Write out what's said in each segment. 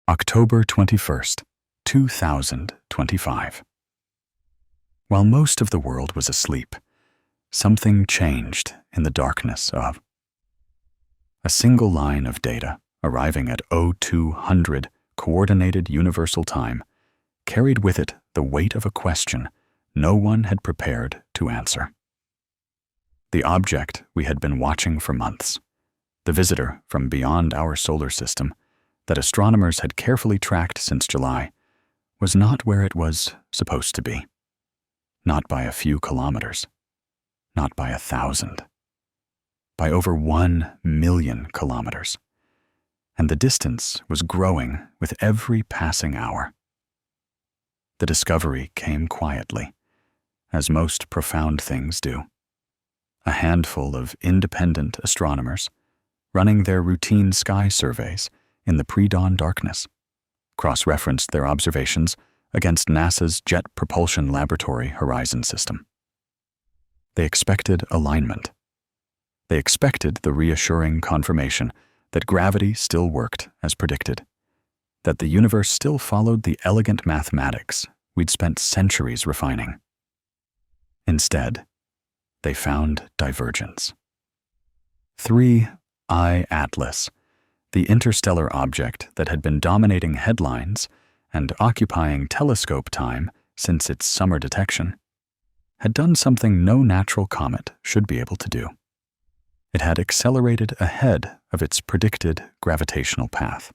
October 21st, 2025. While most of the world was asleep, something changed in the darkness of a single line of data arriving at 0200 Coordinated Universal Time carried with it the weight of a question no one had prepared to answer. The object we had been watching for months, the visitor from beyond our solar system that astronomers had carefully tracked since July, was not where it was supposed to be. Not by a few kilometers, not by 1,000, by over 1 million kilometers. And the distance was growing with every passing hour. The discovery came quietly, as most profound things do. A handful of independent astronomers, running their routine sky surveys in the pre-dawn darkness, cross-referenced their observations against NASA's Jet Propulsion Laboratory Horizon System. They expected alignment. They expected the reassuring confirmation that gravity still worked as predicted, that the universe still followed the elegant mathematics we'd spent centuries refining. Instead, they found divergence. 3I Atlas, the interstellar object that had been dominating headlines and occupying telescope time since its summer detection, had done something no natural comet should be able to do. It had accelerated ahead of its predicted gravitational path.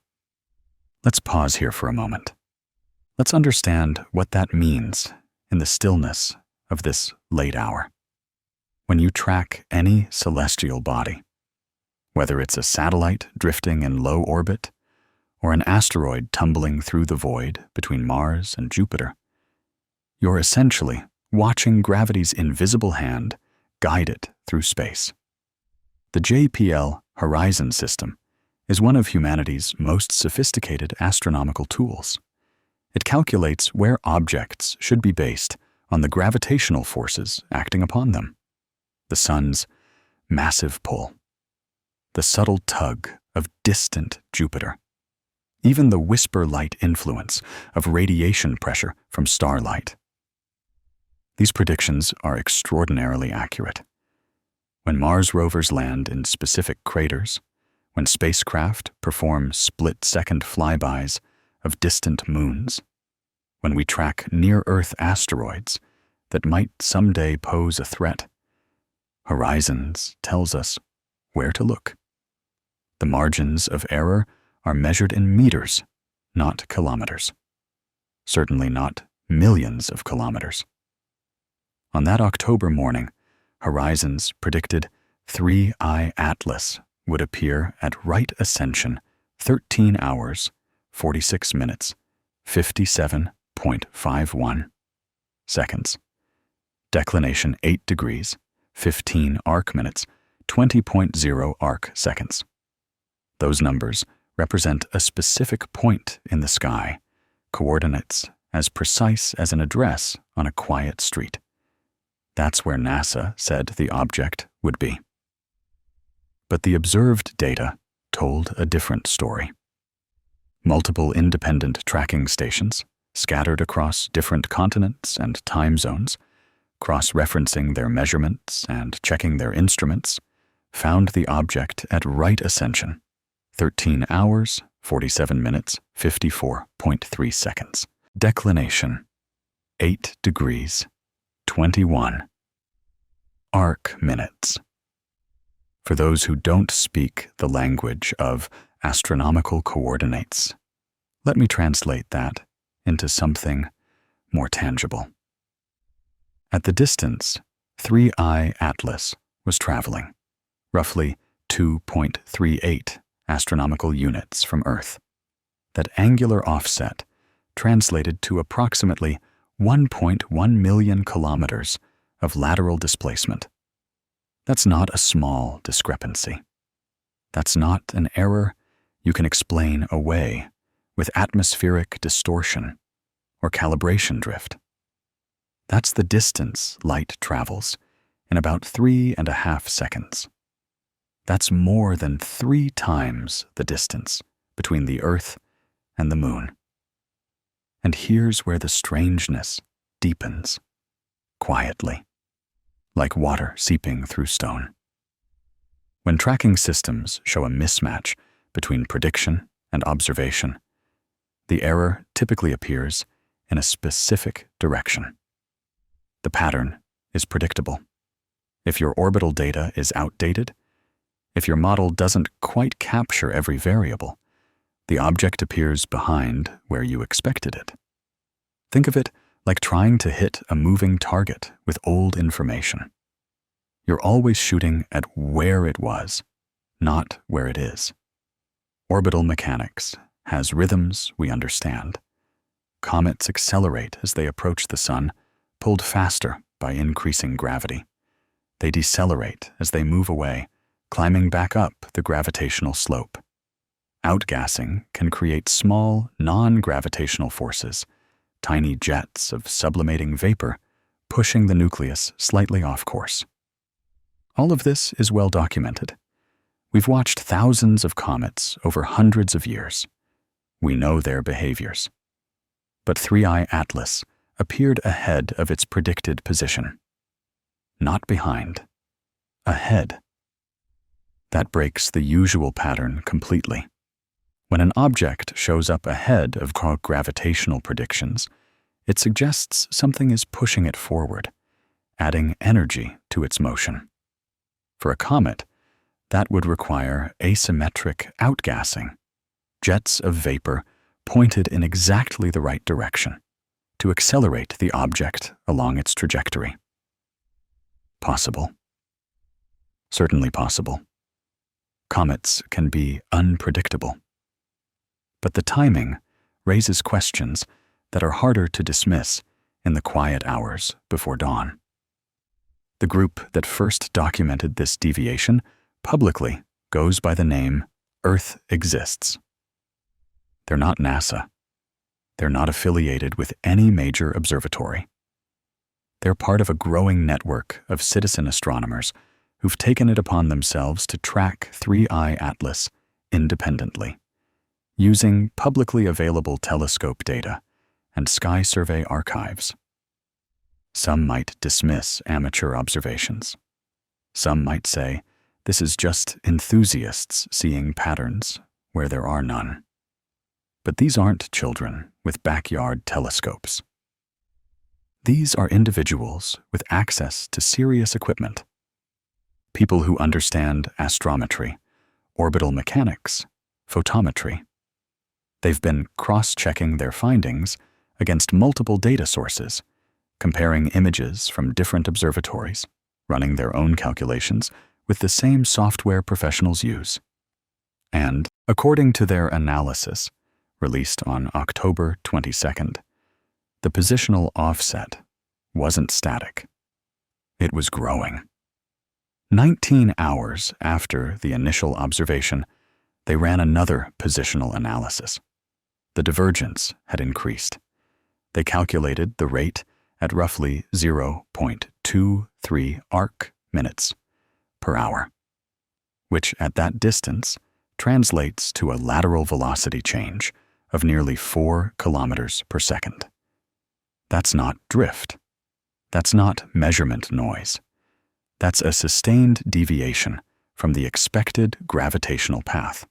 Let's pause here for a moment. Let's understand what that means in the stillness of this late hour. When you track any celestial body, whether it's a satellite drifting in low orbit or an asteroid tumbling through the void between Mars and Jupiter, you're essentially watching gravity's invisible hand guide it through space. The JPL Horizon System is one of humanity's most sophisticated astronomical tools. It calculates where objects should be based on the gravitational forces acting upon them. The sun's massive pull, the subtle tug of distant Jupiter, even the whisper-light influence of radiation pressure from starlight. These predictions are extraordinarily accurate. When Mars rovers land in specific craters, when spacecraft perform split-second flybys of distant moons, when we track near-Earth asteroids that might someday pose a threat, Horizons tells us where to look. The margins of error are measured in meters, not kilometers. Certainly not millions of kilometers. On that October morning, Horizons predicted 3I Atlas would appear at right ascension 13 hours, 46 minutes, 57.51 seconds. Declination 8 degrees, 15 arc minutes, 20.0 arc seconds. Those numbers represent a specific point in the sky, coordinates as precise as an address on a quiet street. That's where NASA said the object would be. But the observed data told a different story. Multiple independent tracking stations, scattered across different continents and time zones, cross-referencing their measurements and checking their instruments, found the object at right ascension, 13 hours, 47 minutes, 54.3 seconds. Declination, 8 degrees, 21 arc minutes. For those who don't speak the language of astronomical coordinates, let me translate that into something more tangible. At the distance 3I Atlas was traveling, roughly 2.38 astronomical units from Earth. That angular offset translated to approximately 1.1 million kilometers of lateral displacement. That's not a small discrepancy. That's not an error you can explain away with atmospheric distortion or calibration drift. That's the distance light travels in about 3.5 seconds. That's more than 3 times the distance between the Earth and the moon. And here's where the strangeness deepens, quietly, like water seeping through stone. When tracking systems show a mismatch between prediction and observation, the error typically appears in a specific direction. The pattern is predictable. If your orbital data is outdated, if your model doesn't quite capture every variable, the object appears behind where you expected it. Think of it like trying to hit a moving target with old information. You're always shooting at where it was, not where it is. Orbital mechanics has rhythms we understand. Comets accelerate as they approach the sun, pulled faster by increasing gravity. They decelerate as they move away, climbing back up the gravitational slope. Outgassing can create small, non-gravitational forces, tiny jets of sublimating vapor, pushing the nucleus slightly off course. All of this is well documented. We've watched thousands of comets over hundreds of years. We know their behaviors. But 3I Atlas appeared ahead of its predicted position. Not behind. Ahead. That breaks the usual pattern completely. When an object shows up ahead of gravitational predictions, it suggests something is pushing it forward, adding energy to its motion. For a comet, that would require asymmetric outgassing, jets of vapor pointed in exactly the right direction, to accelerate the object along its trajectory. Possible. Certainly possible. Comets can be unpredictable. But the timing raises questions that are harder to dismiss in the quiet hours before dawn. The group that first documented this deviation publicly goes by the name Earth Exists. They're not NASA. They're not affiliated with any major observatory. They're part of a growing network of citizen astronomers who've taken it upon themselves to track 3I Atlas independently, using publicly available telescope data and sky survey archives. Some might dismiss amateur observations. Some might say this is just enthusiasts seeing patterns where there are none. But these aren't children with backyard telescopes. These are individuals with access to serious equipment. People who understand astrometry, orbital mechanics, photometry. They've been cross-checking their findings against multiple data sources, comparing images from different observatories, running their own calculations with the same software professionals use. And, according to their analysis, released on October 22nd, the positional offset wasn't static. It was growing. 19 hours after the initial observation, they ran another positional analysis. The divergence had increased. They calculated the rate at roughly 0.23 arc minutes per hour, which at that distance translates to a lateral velocity change of nearly 4 kilometers per second. That's not drift. That's not measurement noise. That's a sustained deviation from the expected gravitational path.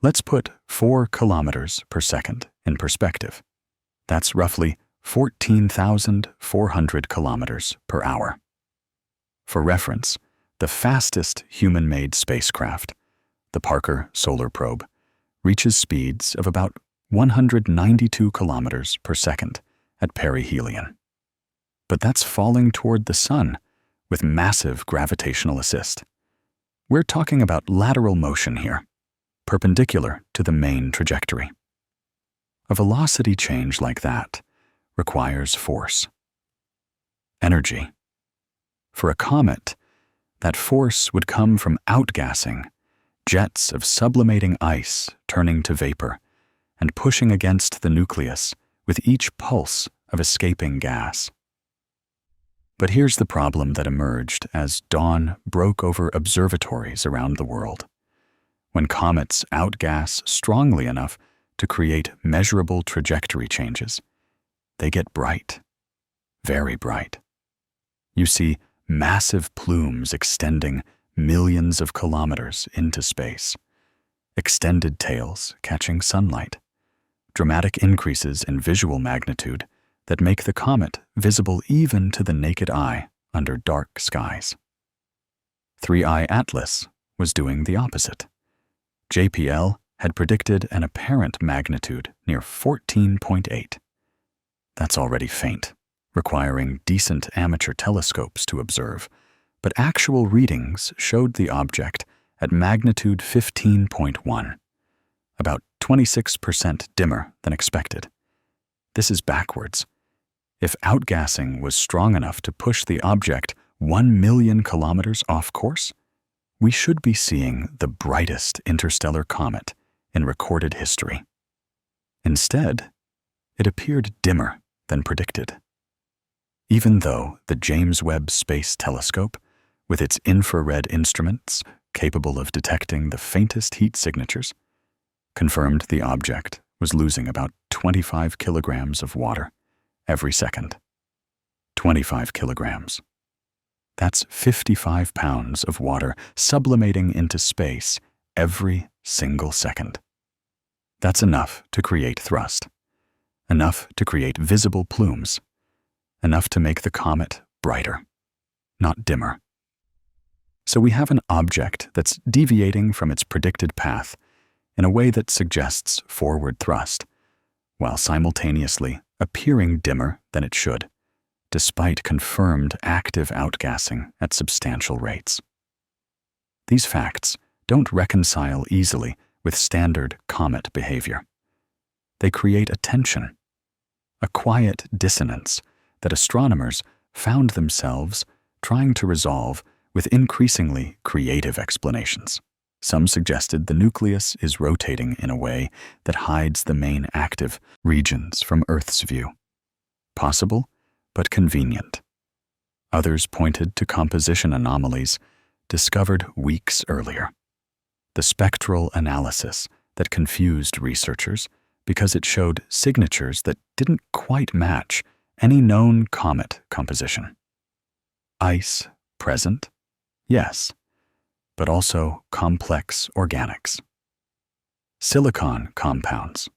Let's put 4 kilometers per second in perspective. That's roughly 14,400 kilometers per hour. For reference, the fastest human-made spacecraft, the Parker Solar Probe, reaches speeds of about 192 kilometers per second at perihelion. But that's falling toward the sun with massive gravitational assist. We're talking about lateral motion here, perpendicular to the main trajectory. A velocity change like that requires force. Energy. For a comet, that force would come from outgassing, jets of sublimating ice turning to vapor and pushing against the nucleus with each pulse of escaping gas. But here's the problem that emerged as dawn broke over observatories around the world. When comets outgas strongly enough to create measurable trajectory changes, they get bright, very bright. You see massive plumes extending millions of kilometers into space, extended tails catching sunlight, dramatic increases in visual magnitude that make the comet visible even to the naked eye under dark skies. 3I Atlas was doing the opposite. JPL had predicted an apparent magnitude near 14.8. That's already faint, requiring decent amateur telescopes to observe, but actual readings showed the object at magnitude 15.1, about 26% dimmer than expected. This is backwards. If outgassing was strong enough to push the object 1 million kilometers off course, we should be seeing the brightest interstellar comet in recorded history. Instead, it appeared dimmer than predicted. Even though the James Webb Space Telescope, with its infrared instruments capable of detecting the faintest heat signatures, confirmed the object was losing about 25 kilograms of water every second. 25 kilograms. That's 55 pounds of water sublimating into space every single second. That's enough to create thrust, enough to create visible plumes, enough to make the comet brighter, not dimmer. So we have an object that's deviating from its predicted path in a way that suggests forward thrust, while simultaneously appearing dimmer than it should, despite confirmed active outgassing at substantial rates. These facts don't reconcile easily with standard comet behavior. They create a tension, a quiet dissonance that astronomers found themselves trying to resolve with increasingly creative explanations. Some suggested the nucleus is rotating in a way that hides the main active regions from Earth's view. Possible, but convenient. Others pointed to composition anomalies discovered weeks earlier. The spectral analysis that confused researchers because it showed signatures that didn't quite match any known comet composition. Ice present? Yes, but also complex organics. Silicon compounds,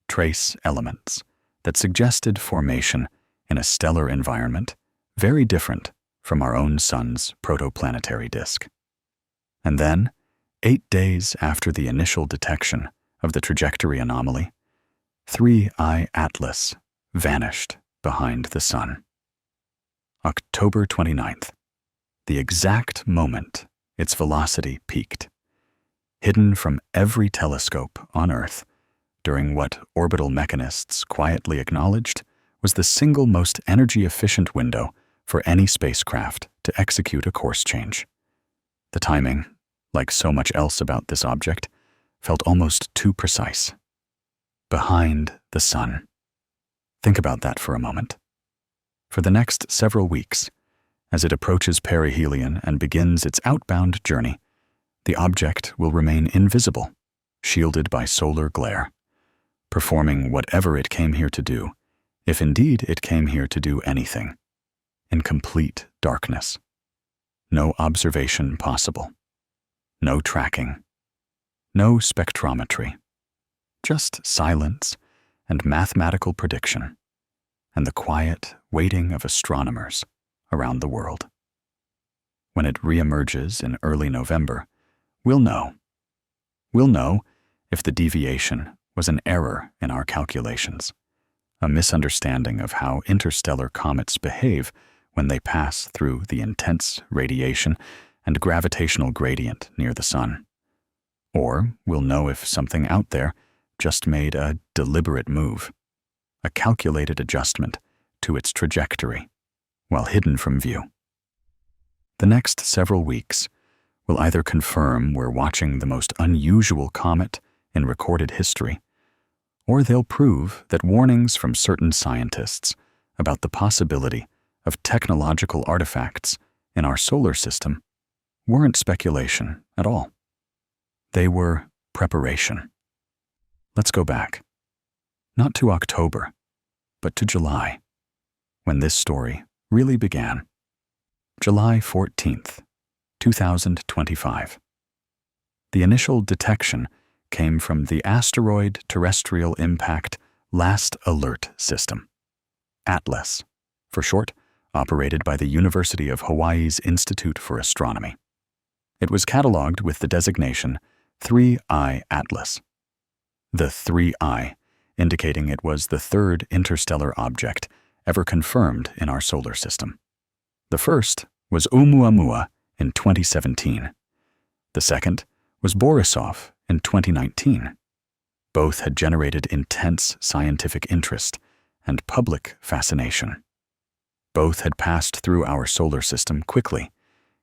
trace elements that suggested formation in a stellar environment very different from our own sun's protoplanetary disk. And then, 8 days after the initial detection of the trajectory anomaly, 3I Atlas vanished behind the sun. October 29th, the exact moment its velocity peaked. Hidden from every telescope on Earth during what orbital mechanists quietly acknowledged was the single most energy-efficient window for any spacecraft to execute a course change. The timing, like so much else about this object, felt almost too precise. Behind the sun. Think about that for a moment. For the next several weeks, as it approaches perihelion and begins its outbound journey, the object will remain invisible, shielded by solar glare, performing whatever it came here to do, if indeed it came here to do anything, in complete darkness. No observation possible. No tracking. No spectrometry. Just silence and mathematical prediction, and the quiet waiting of astronomers around the world. When it reemerges in early November, we'll know. We'll know if the deviation was an error in our calculations, a misunderstanding of how interstellar comets behave when they pass through the intense radiation and gravitational gradient near the sun. Or we'll know if something out there just made a deliberate move, a calculated adjustment to its trajectory, while hidden from view. The next several weeks will either confirm we're watching the most unusual comet in recorded history, or they'll prove that warnings from certain scientists about the possibility of technological artifacts in our solar system weren't speculation at all. They were preparation. Let's go back. Not to October, but to July, when this story really began. July 14th, 2025. The initial detection came from the Asteroid Terrestrial Impact Last Alert System, ATLAS, for short, operated by the University of Hawaii's Institute for Astronomy. It was catalogued with the designation 3I Atlas. The 3I, indicating it was the third interstellar object ever confirmed in our solar system. The first was Oumuamua in 2017. The second was Borisov in 2019. Both had generated intense scientific interest and public fascination. Both had passed through our solar system quickly,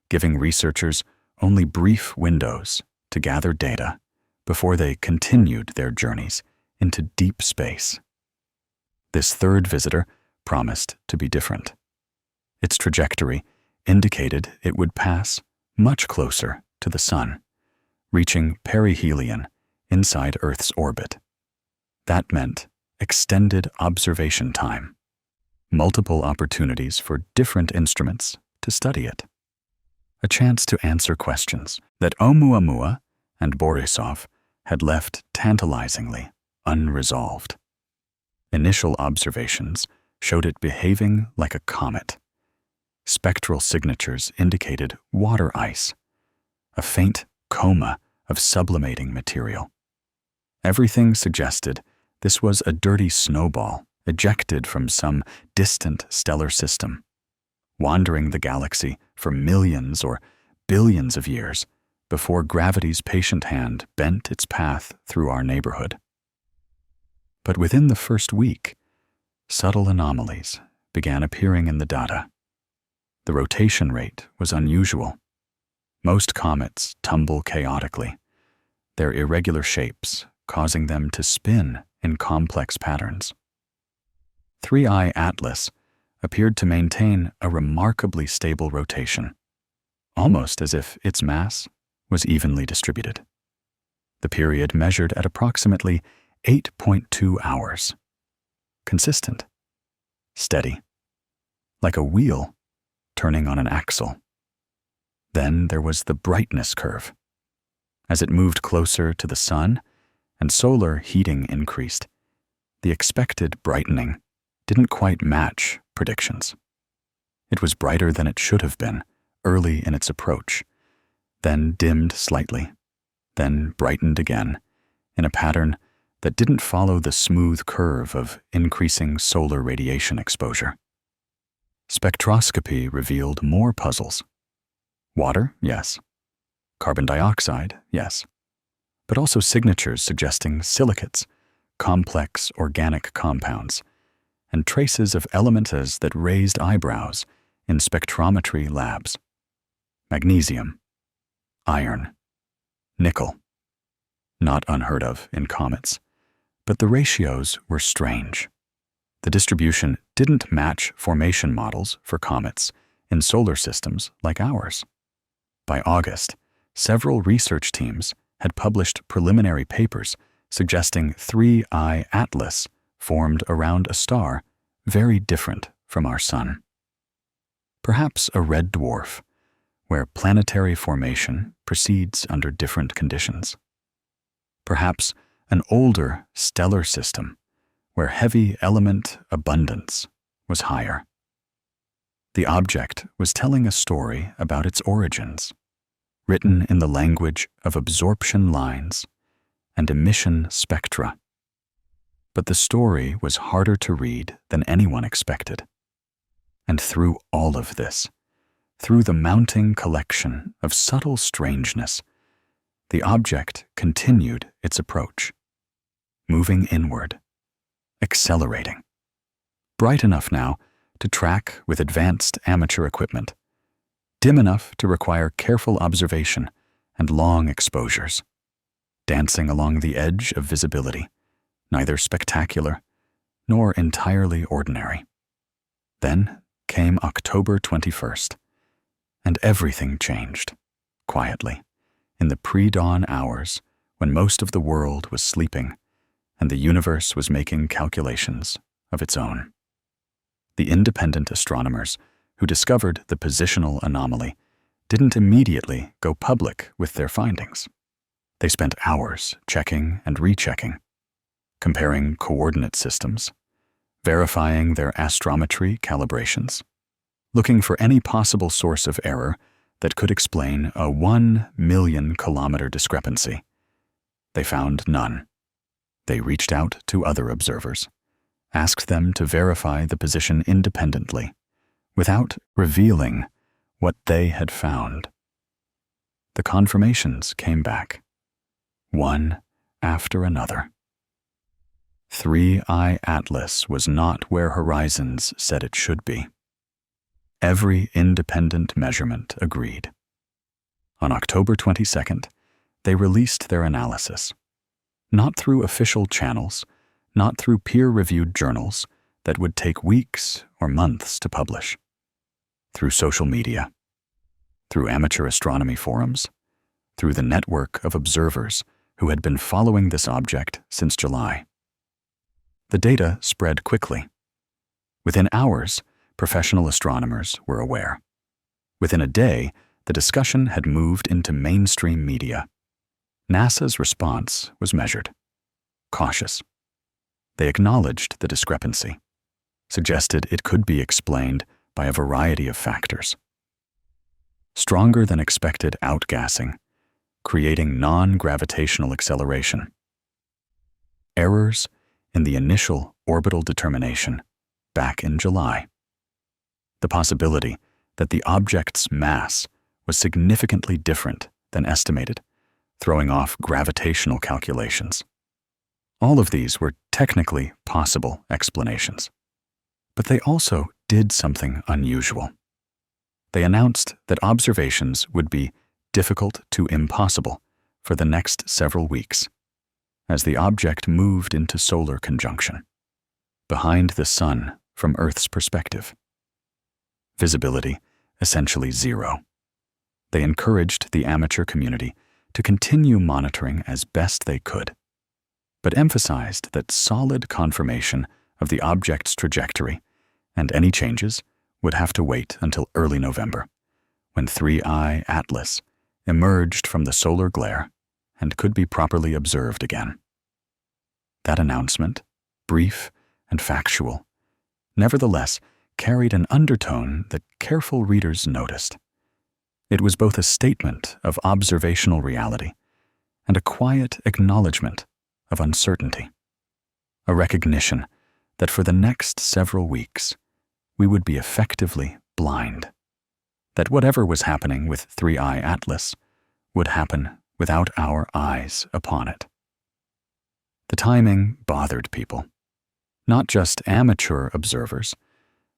giving researchers only brief windows to gather data before they continued their journeys into deep space. This third visitor promised to be different. Its trajectory indicated it would pass much closer to the Sun, reaching perihelion inside Earth's orbit. That meant extended observation time, multiple opportunities for different instruments to study it, a chance to answer questions that Oumuamua and Borisov had left tantalizingly unresolved. Initial observations showed it behaving like a comet. Spectral signatures indicated water ice, a faint coma of sublimating material. Everything suggested this was a dirty snowball ejected from some distant stellar system, wandering the galaxy for millions or billions of years before gravity's patient hand bent its path through our neighborhood. But within the first week, subtle anomalies began appearing in the data. The rotation rate was unusual. Most comets tumble chaotically, their irregular shapes causing them to spin in complex patterns. 3I Atlas appeared to maintain a remarkably stable rotation, almost as if its mass was evenly distributed. The period measured at approximately 8.2 hours. Consistent, steady, like a wheel turning on an axle. Then there was the brightness curve. As it moved closer to the Sun and solar heating increased, the expected brightening didn't quite match predictions. It was brighter than it should have been early in its approach, then dimmed slightly, then brightened again in a pattern that didn't follow the smooth curve of increasing solar radiation exposure. Spectroscopy revealed more puzzles. Water, yes. Carbon dioxide, yes. But also signatures suggesting silicates, complex organic compounds, and traces of elements that raised eyebrows in spectrometry labs. Magnesium, iron, nickel. Not unheard of in comets, but the ratios were strange. The distribution didn't match formation models for comets in solar systems like ours. By August, several research teams had published preliminary papers suggesting 3I Atlas formed around a star very different from our Sun. Perhaps a red dwarf, where planetary formation proceeds under different conditions. Perhaps an older stellar system, where heavy element abundance was higher. The object was telling a story about its origins, written in the language of absorption lines and emission spectra. But the story was harder to read than anyone expected. And through all of this, through the mounting collection of subtle strangeness, the object continued its approach, moving inward, accelerating, bright enough now to track with advanced amateur equipment, dim enough to require careful observation and long exposures, dancing along the edge of visibility, neither spectacular nor entirely ordinary. Then came October 21st, and everything changed, quietly, in the pre-dawn hours when most of the world was sleeping and the universe was making calculations of its own. The independent astronomers who discovered the positional anomaly didn't immediately go public with their findings. They spent hours checking and rechecking, comparing coordinate systems, verifying their astrometry calibrations, looking for any possible source of error that could explain a 1 million kilometer discrepancy. They found none. They reached out to other observers, asked them to verify the position independently, without revealing what they had found. The confirmations came back, one after another. 3I Atlas was not where Horizons said it should be. Every independent measurement agreed. On October 22nd, they released their analysis, not through official channels, not through peer-reviewed journals that would take weeks or months to publish, through social media, through amateur astronomy forums, through the network of observers who had been following this object since July. The data spread quickly. Within hours, professional astronomers were aware. Within a day, the discussion had moved into mainstream media. NASA's response was measured, cautious. They acknowledged the discrepancy, suggested it could be explained by a variety of factors. Stronger than expected outgassing, creating non-gravitational acceleration. Errors in the initial orbital determination back in July. The possibility that the object's mass was significantly different than estimated, throwing off gravitational calculations. All of these were technically possible explanations, but they also did something unusual. They announced that observations would be difficult to impossible for the next several weeks, as the object moved into solar conjunction, behind the sun from Earth's perspective. Visibility essentially zero. They encouraged the amateur community to continue monitoring as best they could, but emphasized that solid confirmation of the object's trajectory and any changes would have to wait until early November, when 3I Atlas emerged from the solar glare and could be properly observed again. That announcement, brief and factual, nevertheless carried an undertone that careful readers noticed. It was both a statement of observational reality and a quiet acknowledgement of uncertainty, a recognition that for the next several weeks we would be effectively blind, that whatever was happening with 3I Atlas would happen without our eyes upon it. The timing bothered people, not just amateur observers,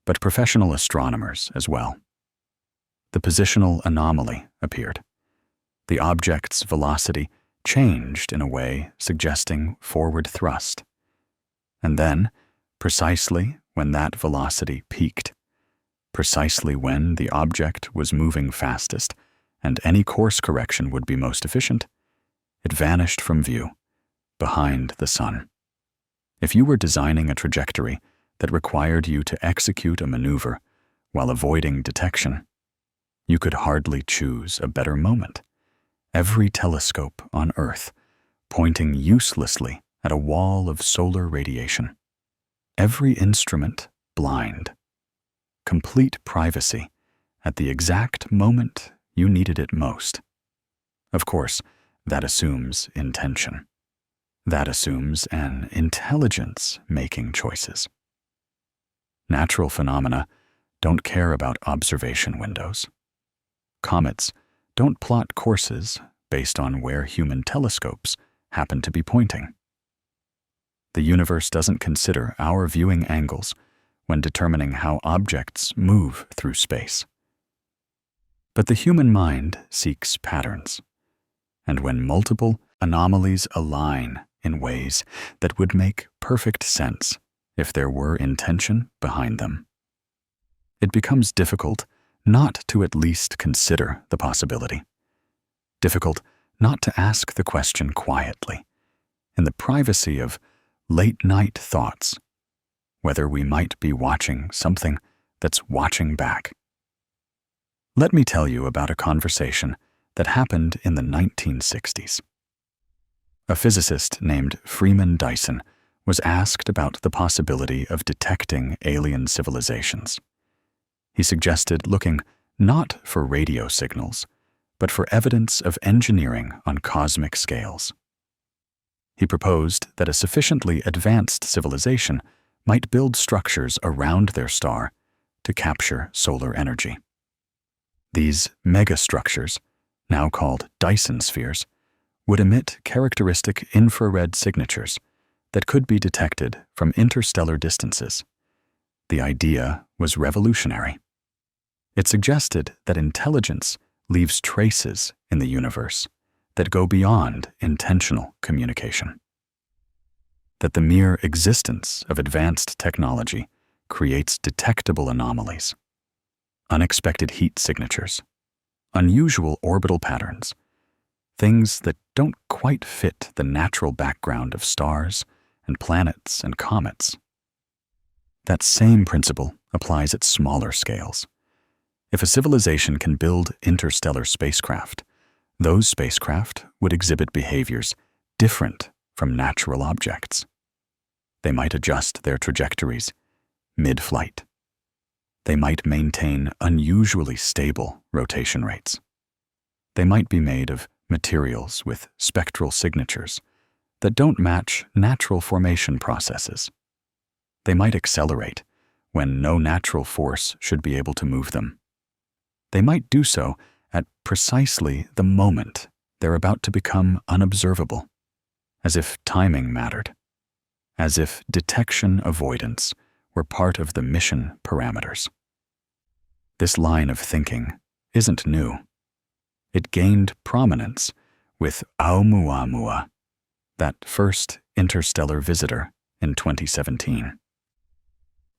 but professional astronomers as well. The positional anomaly appeared. The object's velocity changed in a way suggesting forward thrust. And then, precisely when that velocity peaked, precisely when the object was moving fastest and any course correction would be most efficient, it vanished from view, behind the sun. If you were designing a trajectory that required you to execute a maneuver while avoiding detection, you could hardly choose a better moment. Every telescope on Earth pointing uselessly at a wall of solar radiation. Every instrument blind. Complete privacy at the exact moment you needed it most. Of course, that assumes intention. That assumes an intelligence making choices. Natural phenomena don't care about observation windows. Comets don't plot courses based on where human telescopes happen to be pointing. The universe doesn't consider our viewing angles when determining how objects move through space. But the human mind seeks patterns, and when multiple anomalies align in ways that would make perfect sense if there were intention behind them, it becomes difficult not to at least consider the possibility. Difficult not to ask the question quietly, in the privacy of late-night thoughts, whether we might be watching something that's watching back. Let me tell you about a conversation that happened in the 1960s. A physicist named Freeman Dyson was asked about the possibility of detecting alien civilizations. He suggested looking not for radio signals, but for evidence of engineering on cosmic scales. He proposed that a sufficiently advanced civilization might build structures around their star to capture solar energy. These megastructures, now called Dyson spheres, would emit characteristic infrared signatures that could be detected from interstellar distances. The idea was revolutionary. It suggested that intelligence leaves traces in the universe that go beyond intentional communication. That the mere existence of advanced technology creates detectable anomalies, unexpected heat signatures, unusual orbital patterns, things that don't quite fit the natural background of stars and planets and comets. That same principle applies at smaller scales. If a civilization can build interstellar spacecraft, those spacecraft would exhibit behaviors different from natural objects. They might adjust their trajectories mid-flight. They might maintain unusually stable rotation rates. They might be made of materials with spectral signatures that don't match natural formation processes. They might accelerate when no natural force should be able to move them. They might do so at precisely the moment they're about to become unobservable, as if timing mattered, as if detection avoidance were part of the mission parameters. This line of thinking isn't new. It gained prominence with Oumuamua, that first interstellar visitor in 2017.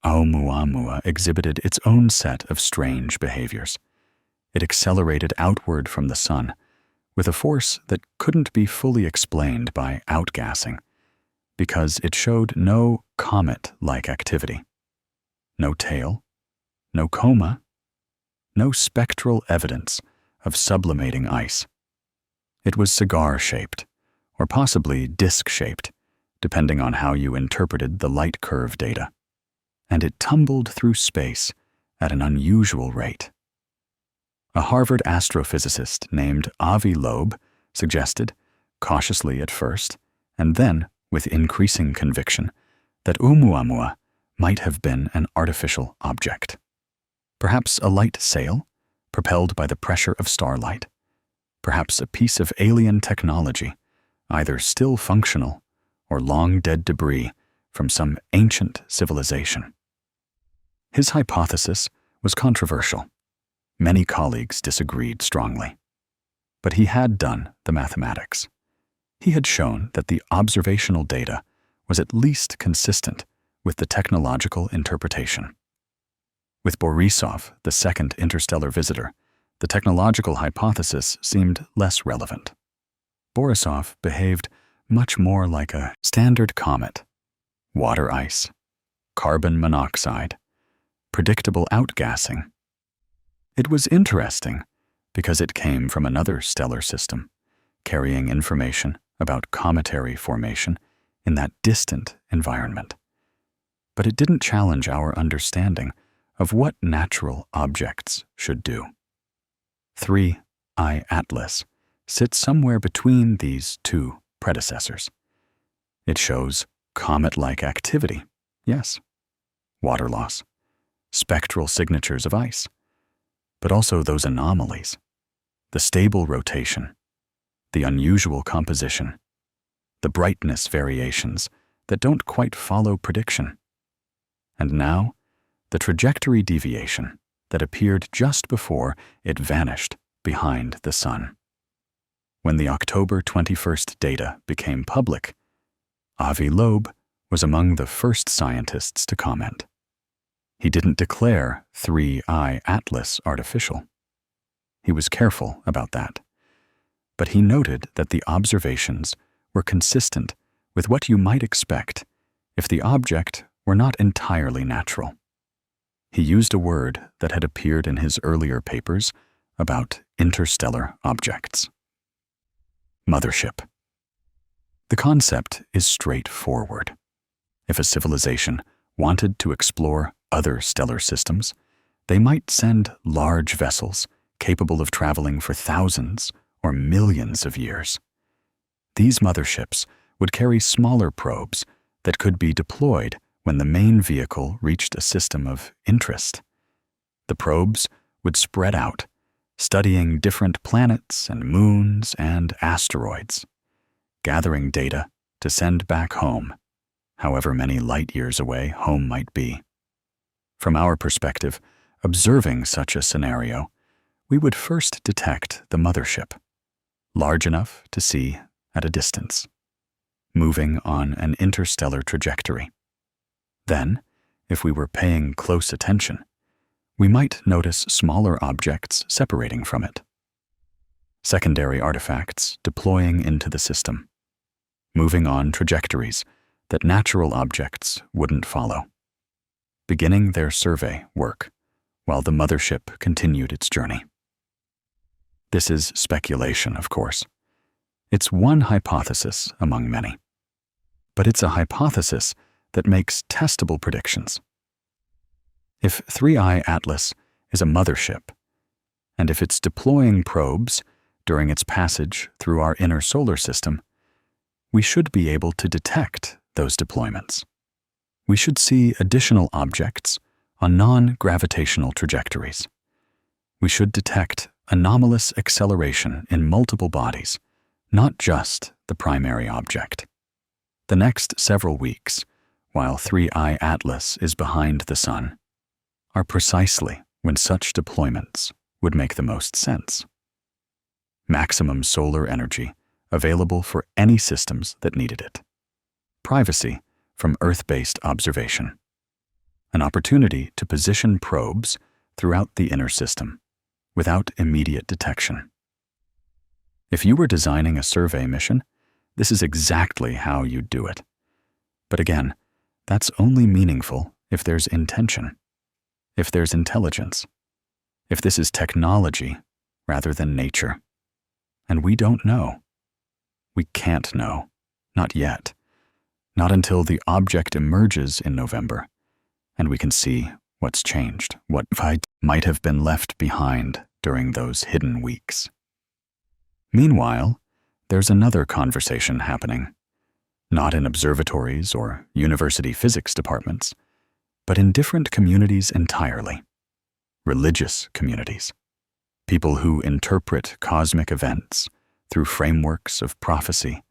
Oumuamua exhibited its own set of strange behaviors. It accelerated outward from the sun with a force that couldn't be fully explained by outgassing, because it showed no comet-like activity, no tail, no coma, no spectral evidence of sublimating ice. It was cigar-shaped, or possibly disc-shaped, depending on how you interpreted the light curve data, and it tumbled through space at an unusual rate. A Harvard astrophysicist named Avi Loeb suggested, cautiously at first, and then with increasing conviction, that Oumuamua might have been an artificial object. Perhaps a light sail, propelled by the pressure of starlight. Perhaps a piece of alien technology, either still functional or long-dead debris from some ancient civilization. His hypothesis was controversial. Many colleagues disagreed strongly. But he had done the mathematics. He had shown that the observational data was at least consistent with the technological interpretation. With Borisov, the second interstellar visitor, the technological hypothesis seemed less relevant. Borisov behaved much more like a standard comet: water ice, carbon monoxide, predictable outgassing. It was interesting because it came from another stellar system, carrying information about cometary formation in that distant environment. But it didn't challenge our understanding of what natural objects should do. 3I Atlas sits somewhere between these two predecessors. It shows comet-like activity, yes, water loss, spectral signatures of ice, but also those anomalies, the stable rotation, the unusual composition, the brightness variations that don't quite follow prediction. And now, the trajectory deviation that appeared just before it vanished behind the sun. When the October 21st data became public, Avi Loeb was among the first scientists to comment. He didn't declare 3I Atlas artificial. He was careful about that. But he noted that the observations were consistent with what you might expect if the object were not entirely natural. He used a word that had appeared in his earlier papers about interstellar objects: mothership. The concept is straightforward. If a civilization wanted to explore other stellar systems, they might send large vessels capable of traveling for thousands or millions of years. These motherships would carry smaller probes that could be deployed when the main vehicle reached a system of interest. The probes would spread out, studying different planets and moons and asteroids, gathering data to send back home, however many light years away home might be. From our perspective, observing such a scenario, we would first detect the mothership, large enough to see at a distance, moving on an interstellar trajectory. Then, if we were paying close attention, we might notice smaller objects separating from it. Secondary artifacts deploying into the system, moving on trajectories that natural objects wouldn't follow, beginning their survey work while the mothership continued its journey. This is speculation, of course. It's one hypothesis among many. But it's a hypothesis that makes testable predictions. If 3I Atlas is a mothership, and if it's deploying probes during its passage through our inner solar system, we should be able to detect those deployments. We should see additional objects on non-gravitational trajectories. We should detect anomalous acceleration in multiple bodies, not just the primary object. The next several weeks, while 3I Atlas is behind the sun, are precisely when such deployments would make the most sense. Maximum solar energy available for any systems that needed it. Privacy from Earth-based observation. An opportunity to position probes throughout the inner system without immediate detection. If you were designing a survey mission, this is exactly how you'd do it. But again, that's only meaningful if there's intention, if there's intelligence, if this is technology rather than nature. And we don't know. We can't know. Not yet. Not until the object emerges in November, and we can see what's changed, what might have been left behind during those hidden weeks. Meanwhile, there's another conversation happening, not in observatories or university physics departments, but in different communities entirely. Religious communities. People who interpret cosmic events through frameworks of prophecy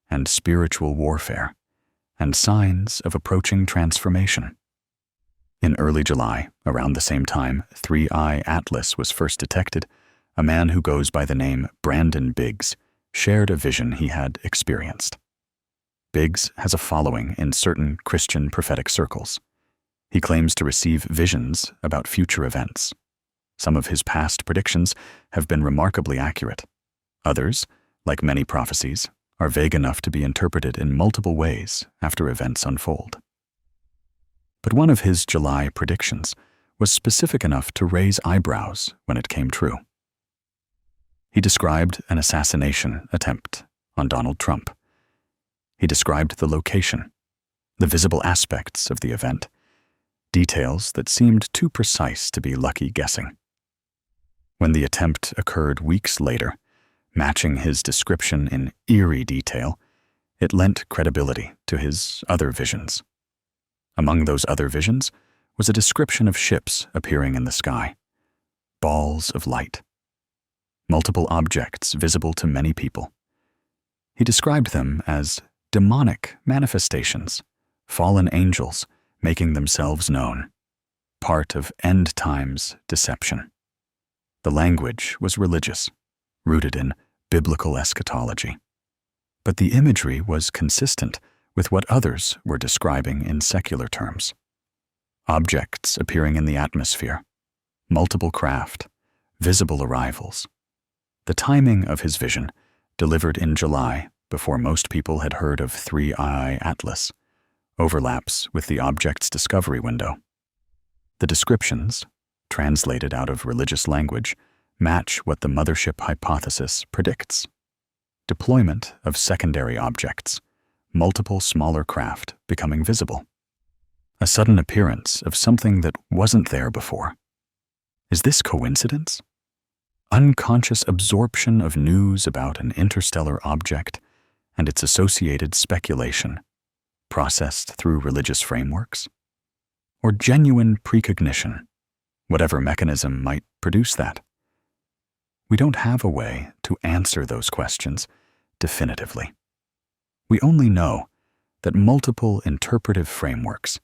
and spiritual warfare and signs of approaching transformation. In early July, around the same time 3I Atlas was first detected, a man who goes by the name Brandon Biggs shared a vision he had experienced. Biggs has a following in certain Christian prophetic circles. He claims to receive visions about future events. Some of his past predictions have been remarkably accurate. Others, like many prophecies, are vague enough to be interpreted in multiple ways after events unfold. But one of his July predictions was specific enough to raise eyebrows when it came true. He described an assassination attempt on Donald Trump. He described the location, the visible aspects of the event, details that seemed too precise to be lucky guessing. When the attempt occurred weeks later, matching his description in eerie detail, it lent credibility to his other visions. Among those other visions was a description of ships appearing in the sky, balls of light, multiple objects visible to many people. He described them as demonic manifestations, fallen angels making themselves known, part of end times deception. The language was religious, rooted in biblical eschatology. But the imagery was consistent with what others were describing in secular terms. Objects appearing in the atmosphere, multiple craft, visible arrivals. The timing of his vision, delivered in July before most people had heard of 3I Atlas, overlaps with the object's discovery window. The descriptions, translated out of religious language, match what the mothership hypothesis predicts. Deployment of secondary objects, multiple smaller craft becoming visible. A sudden appearance of something that wasn't there before. Is this coincidence? Unconscious absorption of news about an interstellar object and its associated speculation, processed through religious frameworks? Or genuine precognition, whatever mechanism might produce that? We don't have a way to answer those questions definitively. We only know that multiple interpretive frameworks,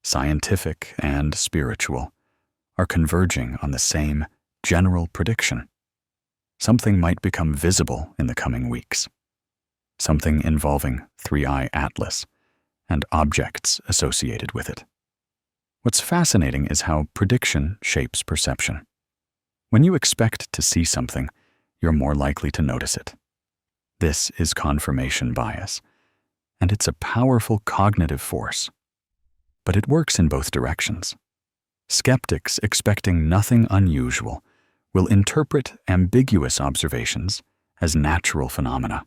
scientific and spiritual, are converging on the same general prediction. Something might become visible in the coming weeks. Something involving 3I Atlas and objects associated with it. What's fascinating is how prediction shapes perception. When you expect to see something, you're more likely to notice it. This is confirmation bias, and it's a powerful cognitive force. But it works in both directions. Skeptics expecting nothing unusual will interpret ambiguous observations as natural phenomena.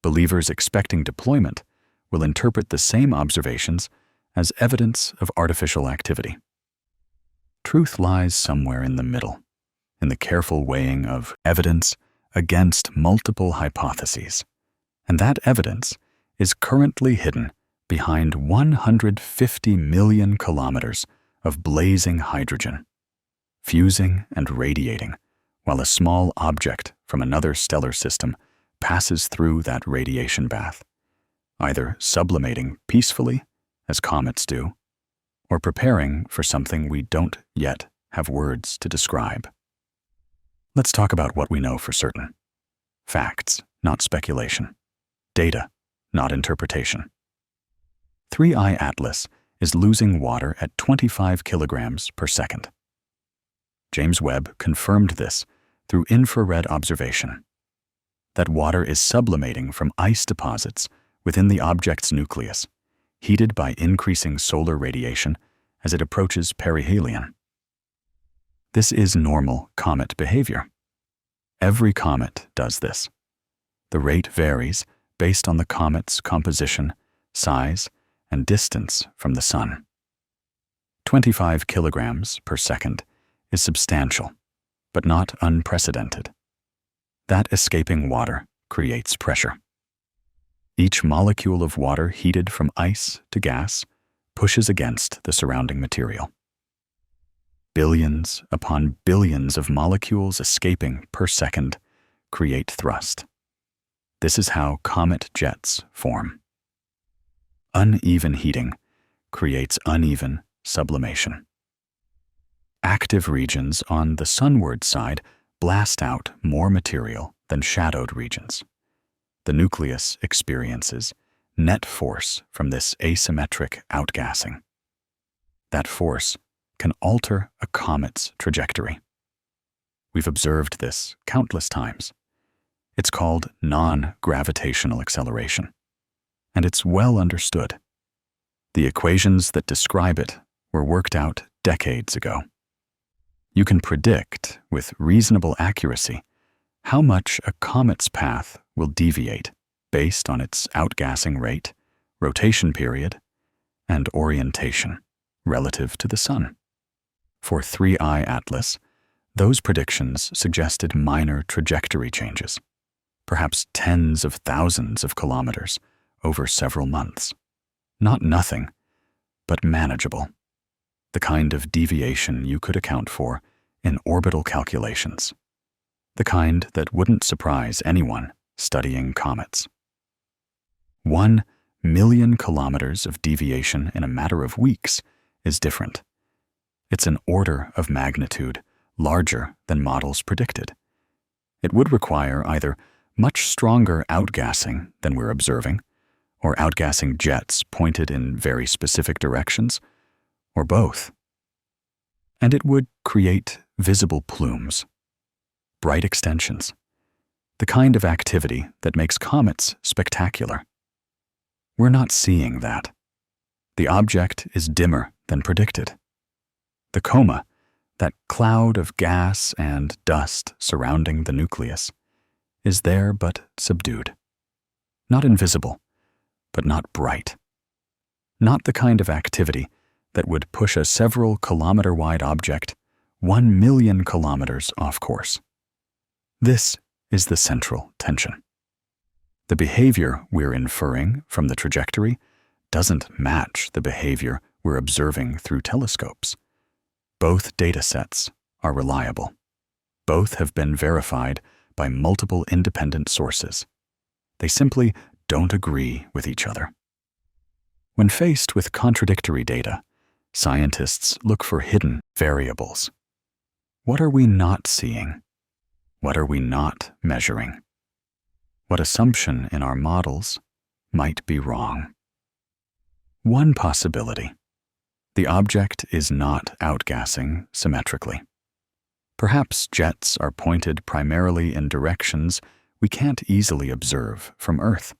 Believers expecting deployment will interpret the same observations as evidence of artificial activity. Truth lies somewhere in the middle, in the careful weighing of evidence against multiple hypotheses, and that evidence is currently hidden behind 150 million kilometers of blazing hydrogen, fusing and radiating, while a small object from another stellar system passes through that radiation bath, either sublimating peacefully, as comets do, or preparing for something we don't yet have words to describe. Let's talk about what we know for certain. Facts, not speculation. Data, not interpretation. 3I Atlas is losing water at 25 kilograms per second. James Webb confirmed this through infrared observation. That water is sublimating from ice deposits within the object's nucleus, heated by increasing solar radiation as it approaches perihelion. This is normal comet behavior. Every comet does this. The rate varies based on the comet's composition, size, and distance from the Sun. 25 kilograms per second is substantial, but not unprecedented. That escaping water creates pressure. Each molecule of water heated from ice to gas pushes against the surrounding material. Billions upon billions of molecules escaping per second create thrust. This is how comet jets form. Uneven heating creates uneven sublimation. Active regions on the sunward side blast out more material than shadowed regions. The nucleus experiences net force from this asymmetric outgassing. That force can alter a comet's trajectory. We've observed this countless times. It's called non-gravitational acceleration, and it's well understood. The equations that describe it were worked out decades ago. You can predict with reasonable accuracy how much a comet's path will deviate based on its outgassing rate, rotation period, and orientation relative to the Sun. For 3I Atlas, those predictions suggested minor trajectory changes, perhaps tens of thousands of kilometers over several months. Not nothing, but manageable. The kind of deviation you could account for in orbital calculations. The kind that wouldn't surprise anyone studying comets. 1 million kilometers of deviation in a matter of weeks is different. It's an order of magnitude larger than models predicted. It would require either much stronger outgassing than we're observing, or outgassing jets pointed in very specific directions, or both. And it would create visible plumes, bright extensions, the kind of activity that makes comets spectacular. We're not seeing that. the object is dimmer than predicted. The coma, that cloud of gas and dust surrounding the nucleus, is there but subdued. Not invisible, but not bright. Not the kind of activity that would push a several kilometer-wide object 1 million kilometers off course. This is the central tension. The behavior we're inferring from the trajectory doesn't match the behavior we're observing through telescopes. Both data sets are reliable. Both have been verified by multiple independent sources. They simply don't agree with each other. When faced with contradictory data, scientists look for hidden variables. What are we not seeing? What are we not measuring? What assumption in our models might be wrong? One possibility: the object is not outgassing symmetrically. Perhaps jets are pointed primarily in directions we can't easily observe from Earth.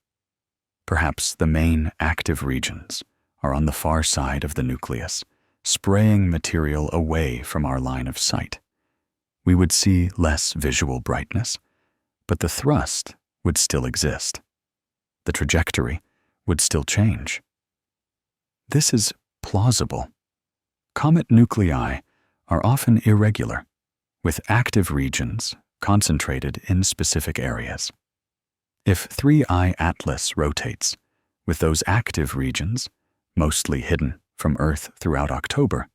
Perhaps the main active regions are on the far side of the nucleus, spraying material away from our line of sight. We would see less visual brightness, but the thrust would still exist. The trajectory would still change. This is plausible. Comet nuclei are often irregular, with active regions concentrated in specific areas. If 3I Atlas rotates, with those active regions mostly hidden from Earth throughout October,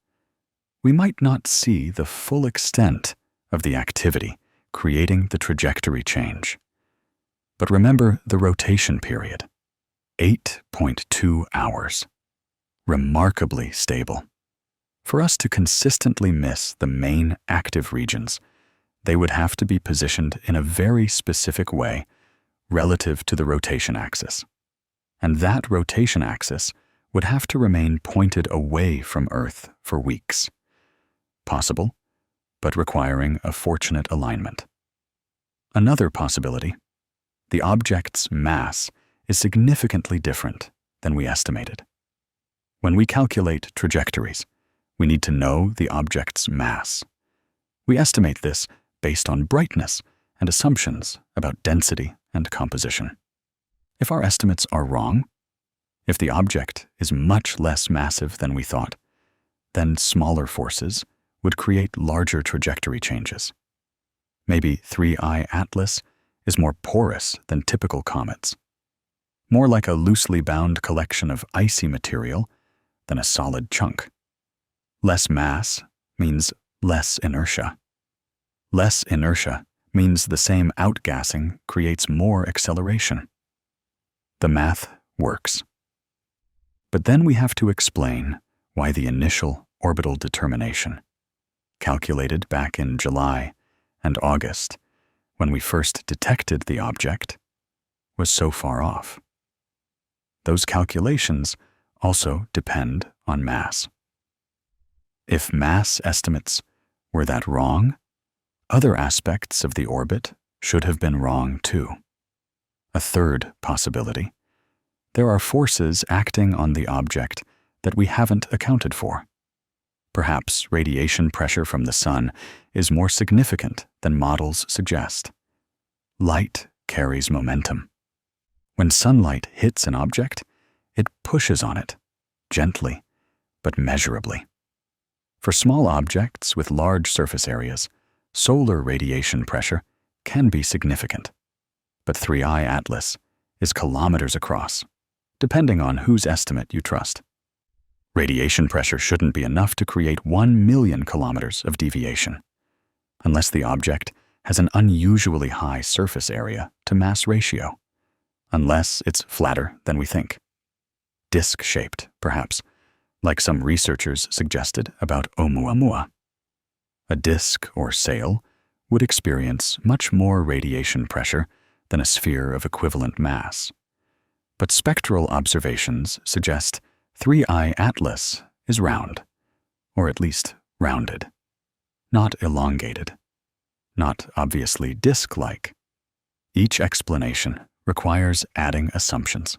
we might not see the full extent of the activity creating the trajectory change. But remember the rotation period: 8.2 hours. Remarkably stable. For us to consistently miss the main active regions, they would have to be positioned in a very specific way relative to the rotation axis. And that rotation axis would have to remain pointed away from Earth for weeks. Possible, but requiring a fortunate alignment. Another possibility: the object's mass is significantly different than we estimated. When we calculate trajectories, we need to know the object's mass. We estimate this based on brightness and assumptions about density and composition. If our estimates are wrong, if the object is much less massive than we thought, then smaller forces would create larger trajectory changes. Maybe 3I Atlas is more porous than typical comets, more like a loosely bound collection of icy material than a solid chunk. Less mass means less inertia. Less inertia means the same outgassing creates more acceleration. The math works. But then we have to explain why the initial orbital determination, calculated back in July and August, when we first detected the object, was so far off. Those calculations also depend on mass. If mass estimates were that wrong, other aspects of the orbit should have been wrong too. A third possibility: there are forces acting on the object that we haven't accounted for. Perhaps radiation pressure from the sun is more significant than models suggest. Light carries momentum. When sunlight hits an object, it pushes on it, gently but measurably. For small objects with large surface areas, solar radiation pressure can be significant. But 3I Atlas is kilometers across, depending on whose estimate you trust. Radiation pressure shouldn't be enough to create 1 million kilometers of deviation, unless the object has an unusually high surface area to mass ratio, unless it's flatter than we think. Disc-shaped, perhaps, like some researchers suggested about Oumuamua. A disk or sail would experience much more radiation pressure than a sphere of equivalent mass. But spectral observations suggest 3I Atlas is round, or at least rounded, not elongated, not obviously disk-like. Each explanation requires adding assumptions.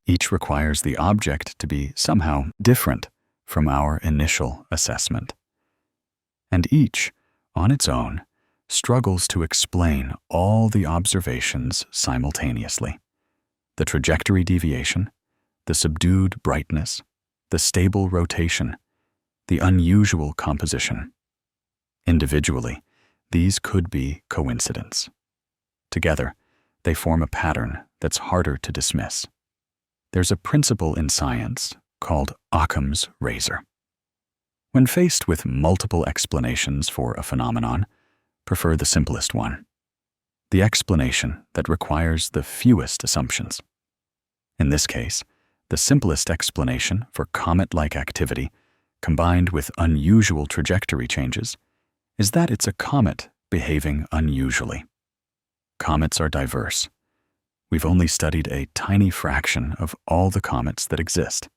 Each requires the object to be somehow different from our initial assessment. And each, on its own, struggles to explain all the observations simultaneously. The trajectory deviation, the subdued brightness, the stable rotation, the unusual composition. Individually, these could be coincidence. Together, they form a pattern that's harder to dismiss. There's a principle in science called Occam's razor. When faced with multiple explanations for a phenomenon, prefer the simplest one, the explanation that requires the fewest assumptions. In this case, the simplest explanation for comet-like activity, combined with unusual trajectory changes, is that it's a comet behaving unusually. Comets are diverse. We've only studied a tiny fraction of all the comets that exist.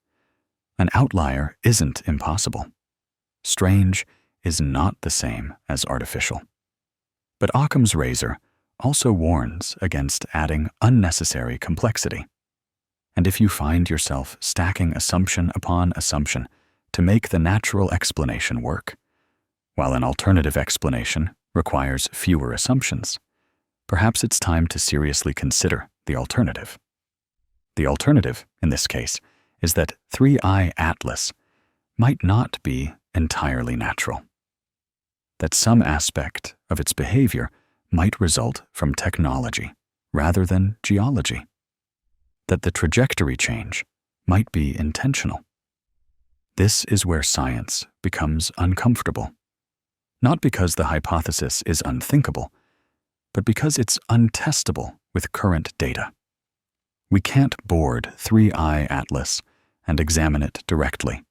An outlier isn't impossible. Strange is not the same as artificial. But Occam's razor also warns against adding unnecessary complexity. And if you find yourself stacking assumption upon assumption to make the natural explanation work, while an alternative explanation requires fewer assumptions, perhaps it's time to seriously consider the alternative. The alternative, in this case, is that 3I Atlas might not be entirely natural. That some aspect of its behavior might result from technology rather than geology. That the trajectory change might be intentional. This is where science becomes uncomfortable. Not because the hypothesis is unthinkable, but because it's untestable with current data. We can't board 3I Atlas and examine it directly.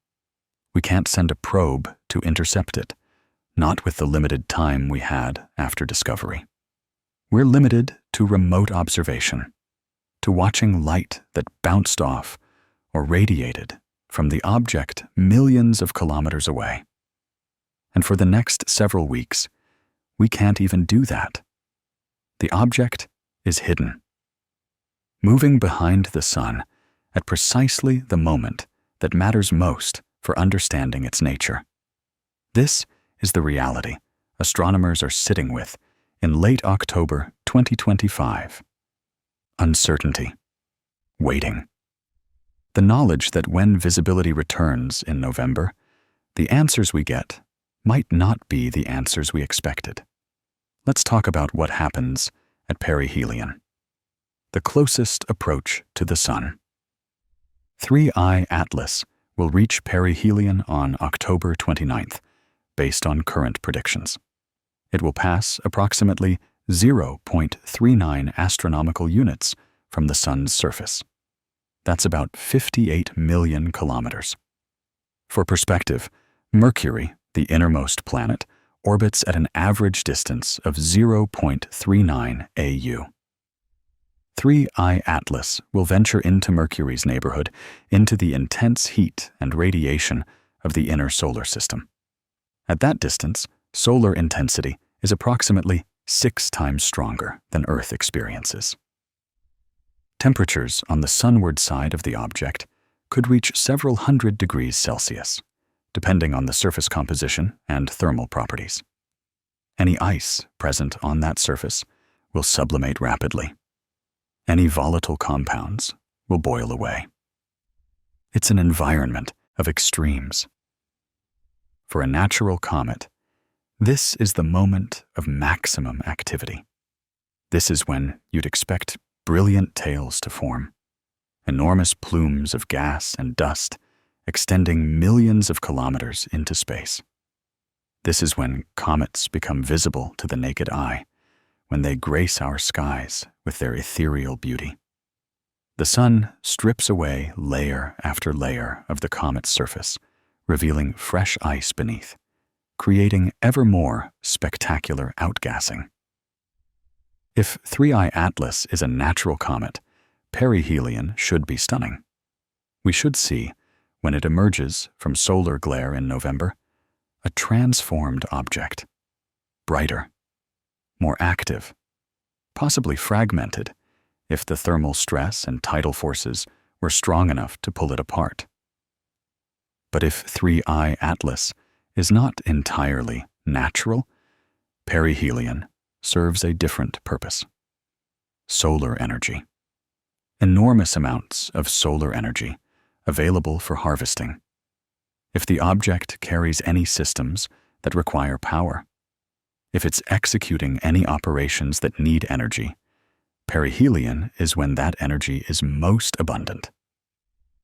We can't send a probe to intercept it, not with the limited time we had after discovery. We're limited to remote observation, to watching light that bounced off or radiated from the object millions of kilometers away. And for the next several weeks, we can't even do that. The object is hidden, moving behind the sun at precisely the moment that matters most for understanding its nature. This is the reality astronomers are sitting with in late October 2025. Uncertainty. Waiting. The knowledge that when visibility returns in November, the answers we get might not be the answers we expected. Let's talk about what happens at perihelion, the closest approach to the sun. 3I Atlas will reach perihelion on October 29th, based on current predictions. It will pass approximately 0.39 astronomical units from the sun's surface. That's about 58 million kilometers. For perspective, Mercury, the innermost planet, orbits at an average distance of 0.39 AU. 3I Atlas will venture into Mercury's neighborhood, into the intense heat and radiation of the inner solar system. At that distance, solar intensity is approximately 6 times stronger than Earth experiences. Temperatures on the sunward side of the object could reach several hundred degrees Celsius, depending on the surface composition and thermal properties. Any ice present on that surface will sublimate rapidly. Any volatile compounds will boil away. It's an environment of extremes. For a natural comet, this is the moment of maximum activity. This is when you'd expect brilliant tails to form, enormous plumes of gas and dust extending millions of kilometers into space. This is when comets become visible to the naked eye, when they grace our skies with their ethereal beauty. The sun strips away layer after layer of the comet's surface, revealing fresh ice beneath, creating ever more spectacular outgassing. If 3I Atlas is a natural comet, perihelion should be stunning. We should see, when it emerges from solar glare in November, a transformed object, brighter, more active, possibly fragmented if the thermal stress and tidal forces were strong enough to pull it apart. But if 3I Atlas is not entirely natural, perihelion serves a different purpose. Solar energy. Enormous amounts of solar energy available for harvesting. If the object carries any systems that require power, if it's executing any operations that need energy, perihelion is when that energy is most abundant.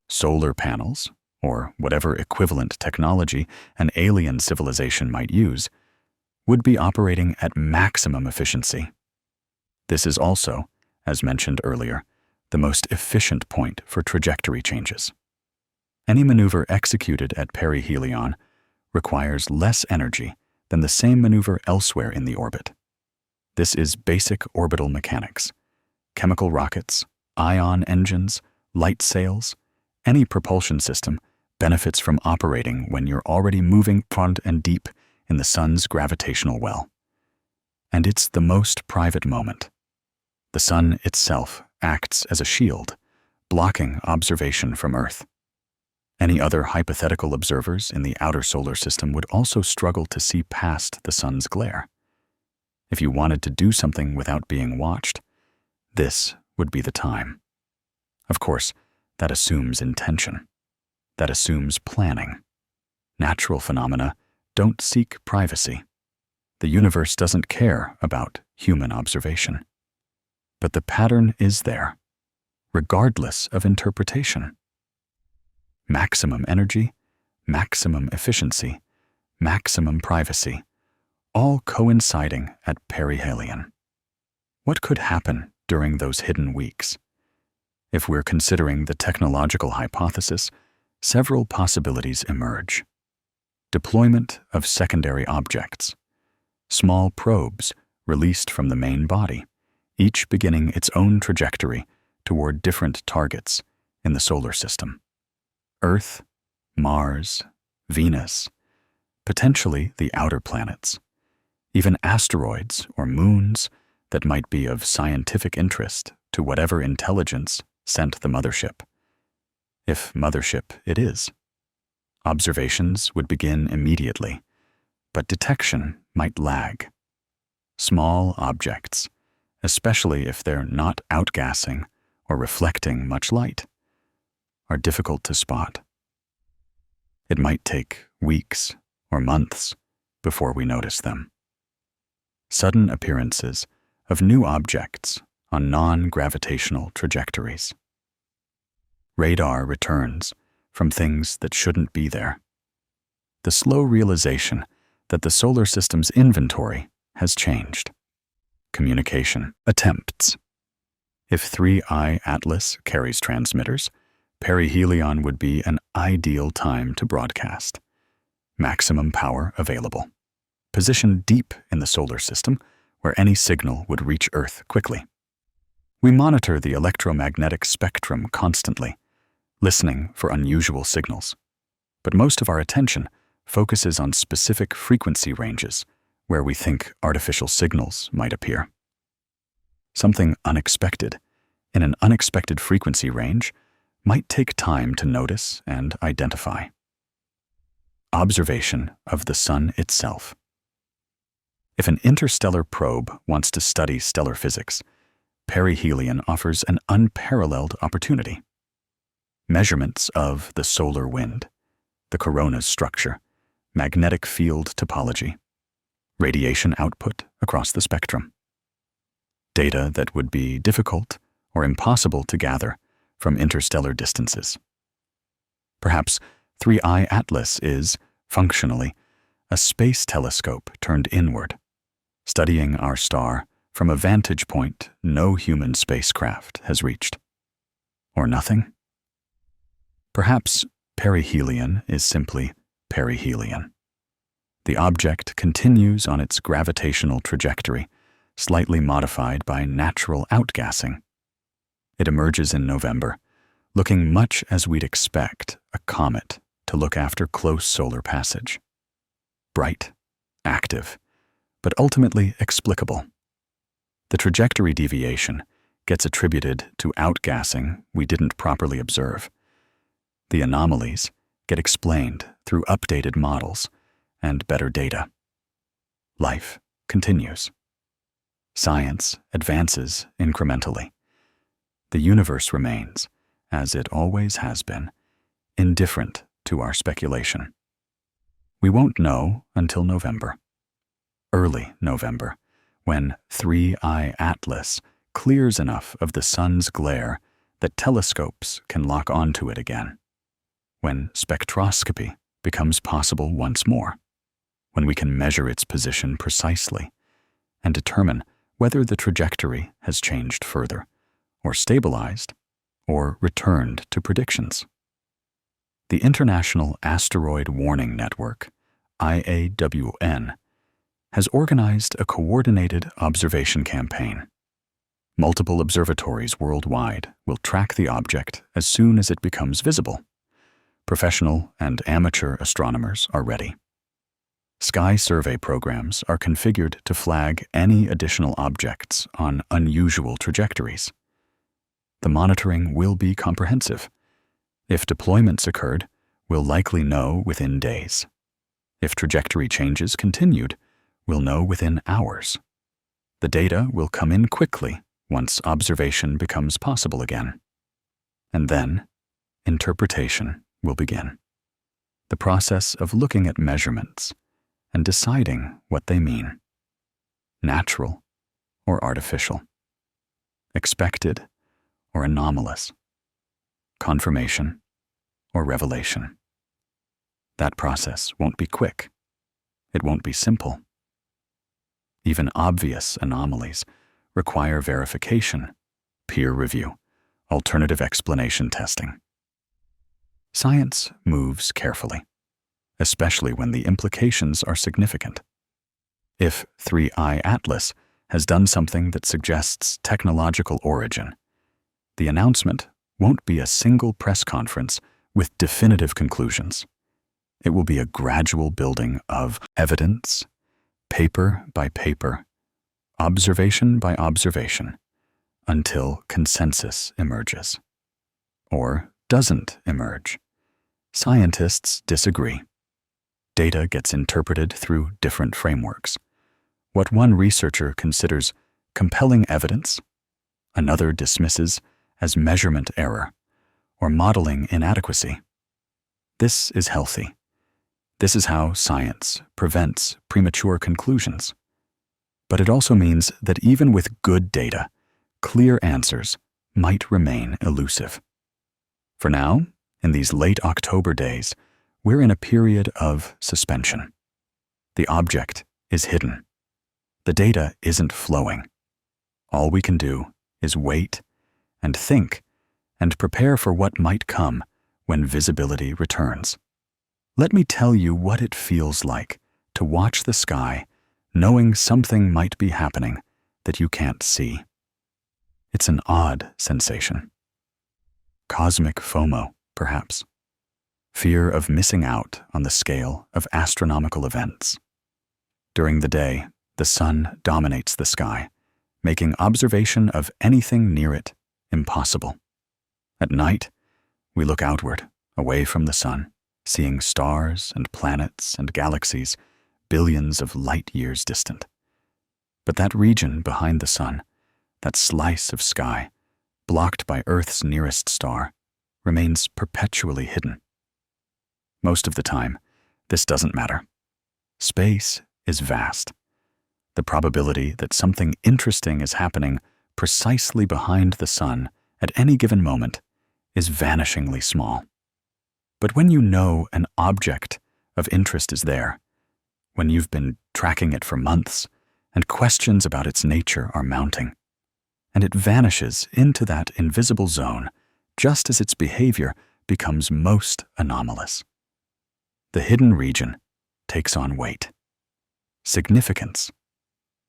Solar panels, or whatever equivalent technology an alien civilization might use, would be operating at maximum efficiency. This is also, as mentioned earlier, the most efficient point for trajectory changes. Any maneuver executed at perihelion requires less energy than the same maneuver elsewhere in the orbit. This is basic orbital mechanics. Chemical rockets, ion engines, light sails, any propulsion system benefits from operating when you're already moving front and deep in the sun's gravitational well. And it's the most private moment. The sun itself acts as a shield, blocking observation from Earth. Any other hypothetical observers in the outer solar system would also struggle to see past the sun's glare. If you wanted to do something without being watched, this would be the time. Of course, that assumes intention. That assumes planning. Natural phenomena don't seek privacy. The universe doesn't care about human observation. But the pattern is there, regardless of interpretation. Maximum energy, maximum efficiency, maximum privacy, all coinciding at perihelion. What could happen during those hidden weeks? If we're considering the technological hypothesis, several possibilities emerge. Deployment of secondary objects. Small probes released from the main body, each beginning its own trajectory toward different targets in the solar system. Earth, Mars, Venus, potentially the outer planets, even asteroids or moons that might be of scientific interest to whatever intelligence sent the mothership. If mothership it is. Observations would begin immediately, but detection might lag. Small objects, especially if they're not outgassing or reflecting much light, are difficult to spot. It might take weeks or months before we notice them. Sudden appearances of new objects on non-gravitational trajectories. Radar returns from things that shouldn't be there. The slow realization that the solar system's inventory has changed. Communication attempts. If 3I Atlas carries transmitters, perihelion would be an ideal time to broadcast. Maximum power available. Positioned deep in the solar system where any signal would reach Earth quickly. We monitor the electromagnetic spectrum constantly, listening for unusual signals. But most of our attention focuses on specific frequency ranges where we think artificial signals might appear. Something unexpected, in an unexpected frequency range, might take time to notice and identify. Observation of the sun itself. If an interstellar probe wants to study stellar physics, perihelion offers an unparalleled opportunity. Measurements of the solar wind, the corona's structure, magnetic field topology, radiation output across the spectrum. Data that would be difficult or impossible to gather from interstellar distances. Perhaps 3I Atlas is, functionally, a space telescope turned inward, studying our star from a vantage point no human spacecraft has reached. Or nothing? Perhaps perihelion is simply perihelion. The object continues on its gravitational trajectory, slightly modified by natural outgassing. It emerges in November, looking much as we'd expect a comet to look after close solar passage. Bright, active, but ultimately explicable. The trajectory deviation gets attributed to outgassing we didn't properly observe. The anomalies get explained through updated models and better data. Life continues. Science advances incrementally. The universe remains, as it always has been, indifferent to our speculation. We won't know until November. Early November, when 3I Atlas clears enough of the sun's glare that telescopes can lock onto it again. When spectroscopy becomes possible once more. When we can measure its position precisely and determine whether the trajectory has changed further, or stabilized, or returned to predictions. The International Asteroid Warning Network, IAWN, has organized a coordinated observation campaign. Multiple observatories worldwide will track the object as soon as it becomes visible. Professional and amateur astronomers are ready. Sky survey programs are configured to flag any additional objects on unusual trajectories. The monitoring will be comprehensive. If deployments occurred, we'll likely know within days. If trajectory changes continued, we'll know within hours. The data will come in quickly once observation becomes possible again. And then, interpretation will begin. The process of looking at measurements and deciding what they mean. Natural or artificial. Expected or anomalous. Confirmation or revelation. That process won't be quick. It won't be simple. Even obvious anomalies require verification, peer review, alternative explanation testing. Science moves carefully, especially when the implications are significant. If 3I Atlas has done something that suggests technological origin, the announcement won't be a single press conference with definitive conclusions. It will be a gradual building of evidence, paper by paper, observation by observation, until consensus emerges. Or doesn't emerge. Scientists disagree. Data gets interpreted through different frameworks. What one researcher considers compelling evidence, another dismisses as measurement error or modeling inadequacy. This is healthy. This is how science prevents premature conclusions. But it also means that even with good data, clear answers might remain elusive. For now, in these late October days, we're in a period of suspension. The object is hidden. The data isn't flowing. All we can do is wait and think and prepare for what might come when visibility returns. Let me tell you what it feels like to watch the sky knowing something might be happening that you can't see. It's an odd sensation. Cosmic FOMO, perhaps. Fear of missing out on the scale of astronomical events. During the day, the sun dominates the sky, making observation of anything near it impossible. At night, we look outward, away from the sun, seeing stars and planets and galaxies billions of light years distant. But that region behind the sun, that slice of sky, blocked by Earth's nearest star, remains perpetually hidden. Most of the time, this doesn't matter. Space is vast. The probability that something interesting is happening precisely behind the sun at any given moment is vanishingly small. But when you know an object of interest is there, when you've been tracking it for months and questions about its nature are mounting, and it vanishes into that invisible zone just as its behavior becomes most anomalous. The hidden region takes on weight, significance.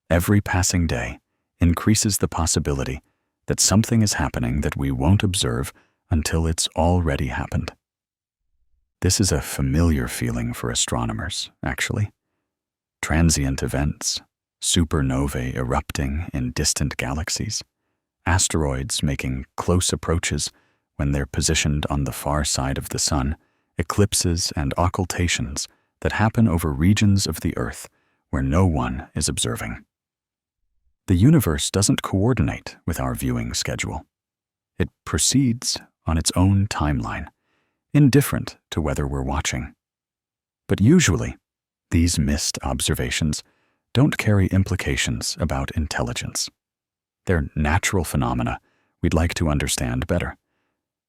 Every passing day increases the possibility that something is happening that we won't observe until it's already happened. This is a familiar feeling for astronomers, actually. Transient events, supernovae erupting in distant galaxies, asteroids making close approaches when they're positioned on the far side of the sun, eclipses and occultations that happen over regions of the Earth where no one is observing. The universe doesn't coordinate with our viewing schedule. It proceeds on its own timeline, indifferent to whether we're watching. But usually, these missed observations don't carry implications about intelligence. They're natural phenomena we'd like to understand better,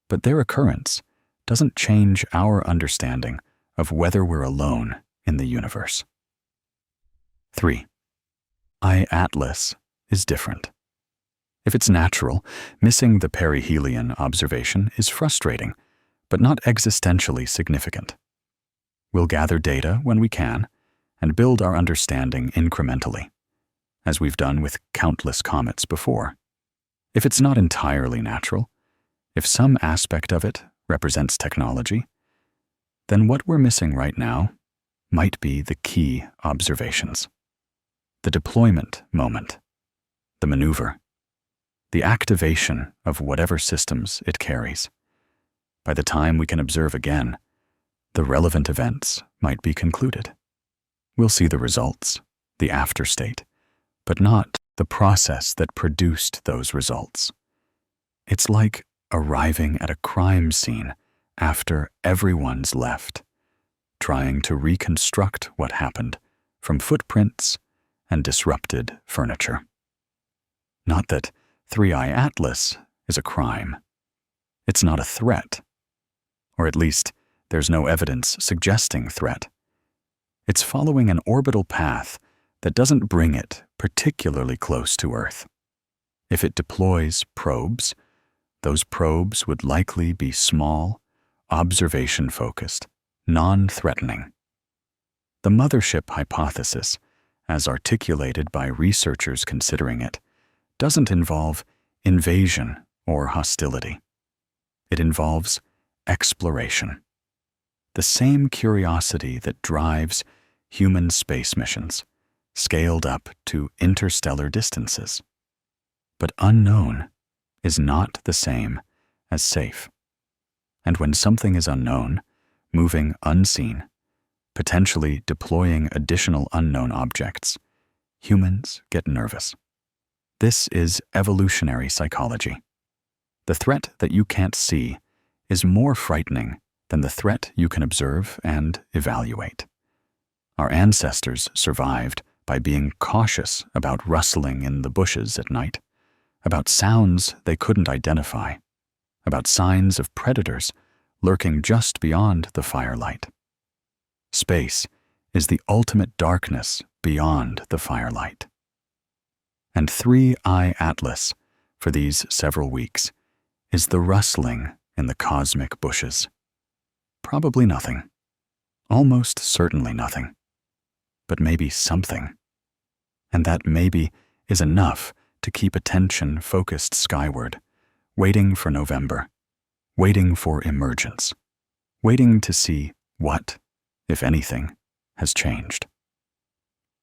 but their occurrence doesn't change our understanding of whether we're alone in the universe. 3. I-Atlas is different. If it's natural, missing the perihelion observation is frustrating, but not existentially significant. We'll gather data when we can and build our understanding incrementally, as we've done with countless comets before. If it's not entirely natural, if some aspect of it represents technology, then what we're missing right now might be the key observations. The deployment moment, the maneuver, the activation of whatever systems it carries. By the time we can observe again, the relevant events might be concluded. We'll see the results, the afterstate, but not the process that produced those results. It's like arriving at a crime scene after everyone's left, trying to reconstruct what happened from footprints and disrupted furniture. Not that 3I-Atlas is a crime. It's not a threat. Or at least, there's no evidence suggesting threat. It's following an orbital path that doesn't bring it particularly close to Earth. If it deploys probes, those probes would likely be small, observation-focused, non-threatening. The mothership hypothesis, as articulated by researchers considering it, doesn't involve invasion or hostility. It involves exploration. The same curiosity that drives human space missions, scaled up to interstellar distances. But unknown is not the same as safe. And when something is unknown, moving unseen, potentially deploying additional unknown objects, humans get nervous. This is evolutionary psychology. The threat that you can't see is more frightening than the threat you can observe and evaluate. Our ancestors survived by being cautious about rustling in the bushes at night, about sounds they couldn't identify, about signs of predators lurking just beyond the firelight. Space is the ultimate darkness beyond the firelight. And 3I-Atlas, for these several weeks, is the rustling in the cosmic bushes. Probably nothing. Almost certainly nothing. But maybe something. And that maybe is enough to keep attention focused skyward, waiting for November, waiting for emergence, waiting to see what, if anything, has changed.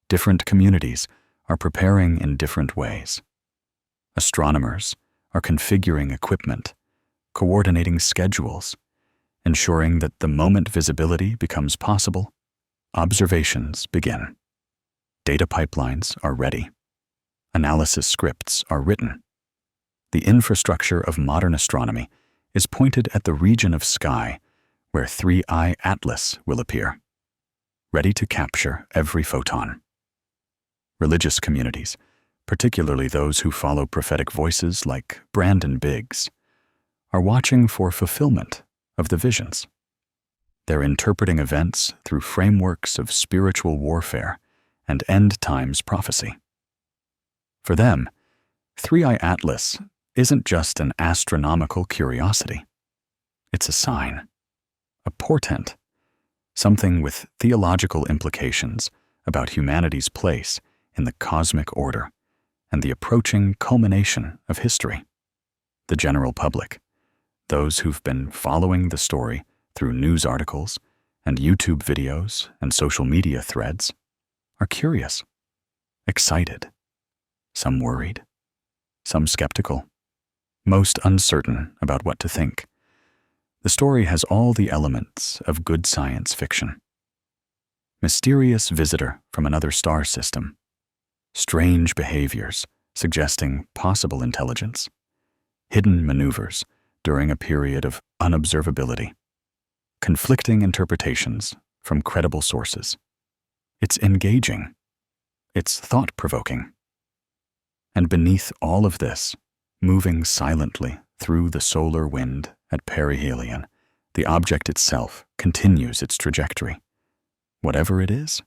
Different communities are preparing in different ways. Astronomers are configuring equipment, coordinating schedules, ensuring that the moment visibility becomes possible, observations begin. Data pipelines are ready. Analysis scripts are written. The infrastructure of modern astronomy is pointed at the region of sky where 3I-Atlas will appear, ready to capture every photon. Religious communities, particularly those who follow prophetic voices like Brandon Biggs, are watching for fulfillment of the visions. They're interpreting events through frameworks of spiritual warfare and end times prophecy. For them, 3I-Atlas isn't just an astronomical curiosity. It's a sign, a portent, something with theological implications about humanity's place in the cosmic order and the approaching culmination of history. The general public, those who've been following the story through news articles and YouTube videos and social media threads, are curious, excited, some worried, some skeptical, most uncertain about what to think. The story has all the elements of good science fiction. Mysterious visitor from another star system. Strange behaviors suggesting possible intelligence. Hidden maneuvers during a period of unobservability. Conflicting interpretations from credible sources. It's engaging. It's thought-provoking. And beneath all of this, moving silently through the solar wind at perihelion, the object itself continues its trajectory. Whatever it is,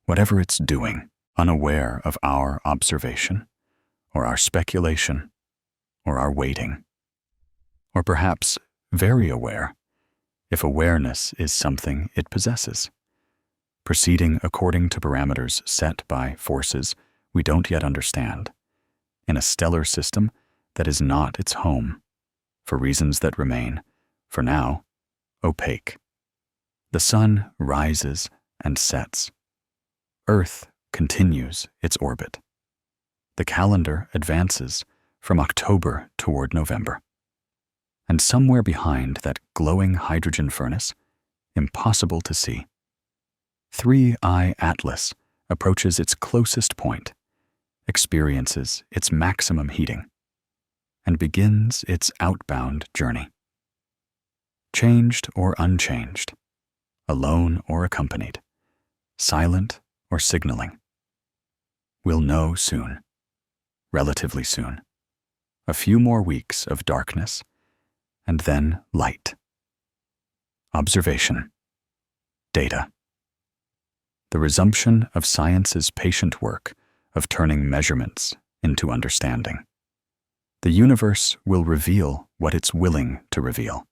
whatever it's doing, unaware of our observation, or our speculation, or our waiting. Or perhaps very aware, if awareness is something it possesses, proceeding according to parameters set by forces we don't yet understand, in a stellar system that is not its home, for reasons that remain, for now, opaque. The sun rises and sets. Earth continues its orbit. The calendar advances from October toward November. And somewhere behind that glowing hydrogen furnace, impossible to see, 3I Atlas approaches its closest point, experiences its maximum heating, and begins its outbound journey. Changed or unchanged, alone or accompanied, silent or signaling. We'll know soon, relatively soon. A few more weeks of darkness, and then light. Observation. Data. The resumption of science's patient work of turning measurements into understanding. The universe will reveal what it's willing to reveal,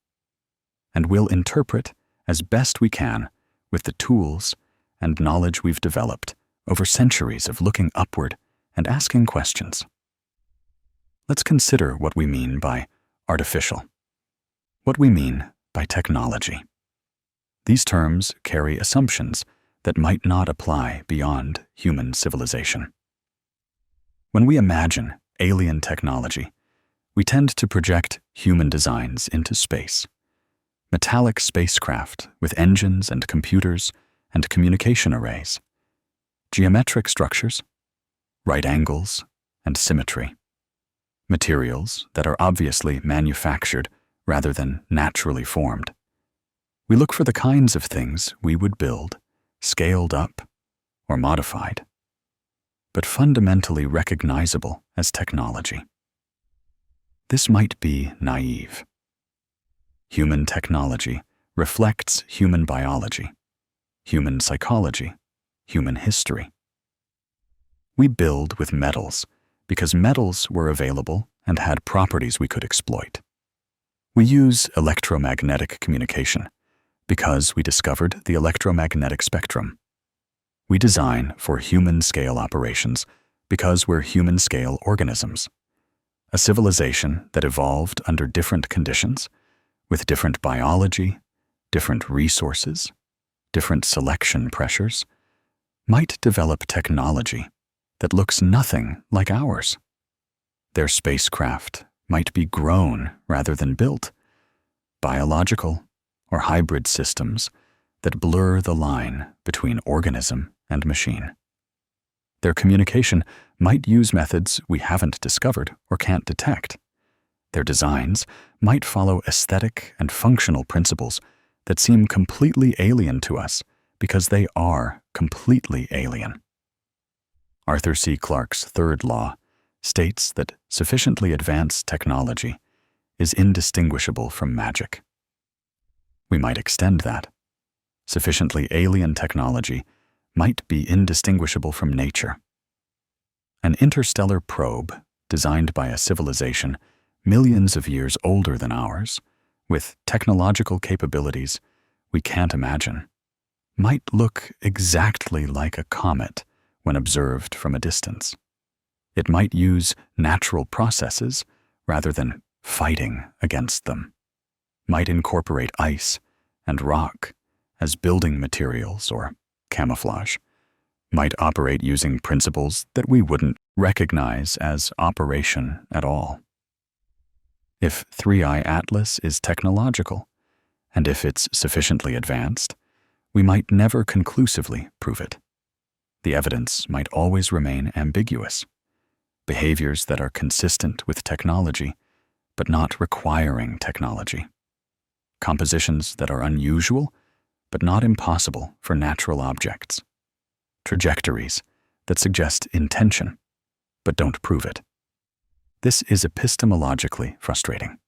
and we'll interpret as best we can with the tools and knowledge we've developed over centuries of looking upward and asking questions. Let's consider what we mean by artificial, what we mean by technology. These terms carry assumptions that might not apply beyond human civilization. When we imagine alien technology, we tend to project human designs into space. Metallic spacecraft with engines and computers and communication arrays. Geometric structures, right angles, and symmetry. Materials that are obviously manufactured rather than naturally formed. We look for the kinds of things we would build, scaled up, or modified, but fundamentally recognizable as technology. This might be naive. Human technology reflects human biology, human psychology, human history. We build with metals because metals were available and had properties we could exploit. We use electromagnetic communication because we discovered the electromagnetic spectrum. We design for human-scale operations because we're human-scale organisms. A civilization that evolved under different conditions, with different biology, different resources, different selection pressures, might develop technology that looks nothing like ours. Their spacecraft might be grown rather than built, biological or hybrid systems that blur the line between organism and machine. Their communication might use methods we haven't discovered or can't detect. Their designs might follow aesthetic and functional principles that seem completely alien to us because they are completely alien. Arthur C. Clarke's third law states that sufficiently advanced technology is indistinguishable from magic. We might extend that. Sufficiently alien technology might be indistinguishable from nature. An interstellar probe designed by a civilization millions of years older than ours, with technological capabilities we can't imagine, might look exactly like a comet when observed from a distance. It might use natural processes rather than fighting against them, might incorporate ice and rock as building materials or camouflage, might operate using principles that we wouldn't recognize as operation at all. If 3i Atlas is technological, and if it's sufficiently advanced, we might never conclusively prove it. The evidence might always remain ambiguous. Behaviors that are consistent with technology, but not requiring technology. Compositions that are unusual, but not impossible for natural objects. Trajectories that suggest intention, but don't prove it. This is epistemologically frustrating.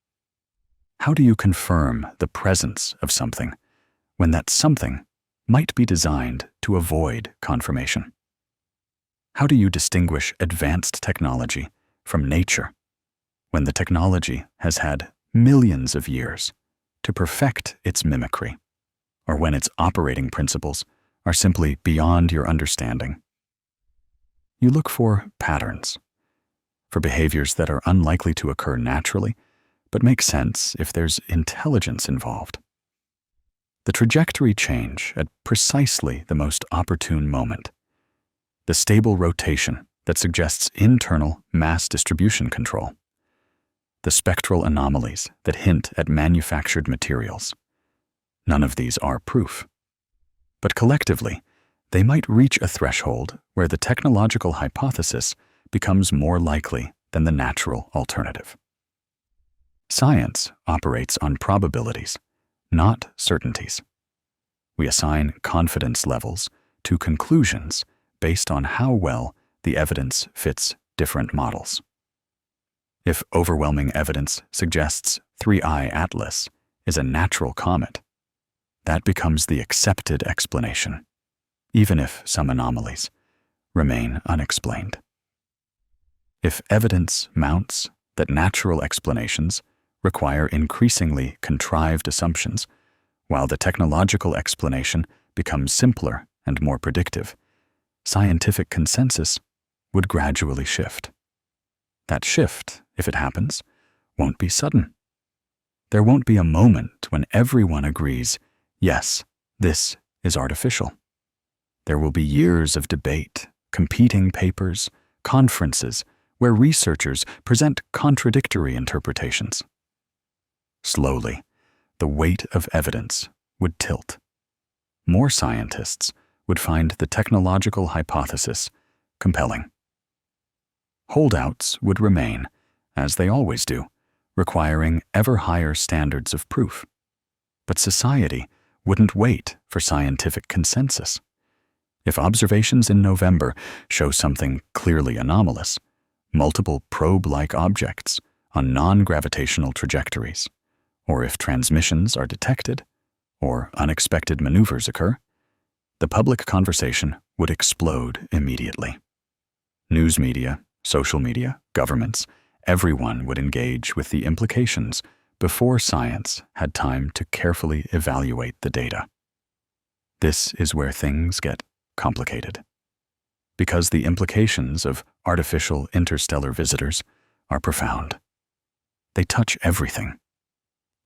How do you confirm the presence of something when that something might be designed to avoid confirmation? How do you distinguish advanced technology from nature when the technology has had millions of years to perfect its mimicry, or when its operating principles are simply beyond your understanding? You look for patterns, for behaviors that are unlikely to occur naturally, but make sense if there's intelligence involved. The trajectory change at precisely the most opportune moment. The stable rotation that suggests internal mass distribution control. The spectral anomalies that hint at manufactured materials. None of these are proof. But collectively, they might reach a threshold where the technological hypothesis becomes more likely than the natural alternative. Science operates on probabilities, not certainties. We assign confidence levels to conclusions based on how well the evidence fits different models. If overwhelming evidence suggests 3i Atlas is a natural comet, that becomes the accepted explanation, even if some anomalies remain unexplained. If evidence mounts that natural explanations require increasingly contrived assumptions, while the technological explanation becomes simpler and more predictive, scientific consensus would gradually shift. That shift, if it happens, won't be sudden. There won't be a moment when everyone agrees, yes, this is artificial. There will be years of debate, competing papers, conferences, where researchers present contradictory interpretations. Slowly, the weight of evidence would tilt. More scientists would find the technological hypothesis compelling. Holdouts would remain, as they always do, requiring ever higher standards of proof. But society wouldn't wait for scientific consensus. If observations in November show something clearly anomalous, multiple probe-like objects on non-gravitational trajectories, or if transmissions are detected, or unexpected maneuvers occur, the public conversation would explode immediately. News media, social media, governments, everyone would engage with the implications before science had time to carefully evaluate the data. This is where things get complicated, because the implications of artificial interstellar visitors are profound. They touch everything: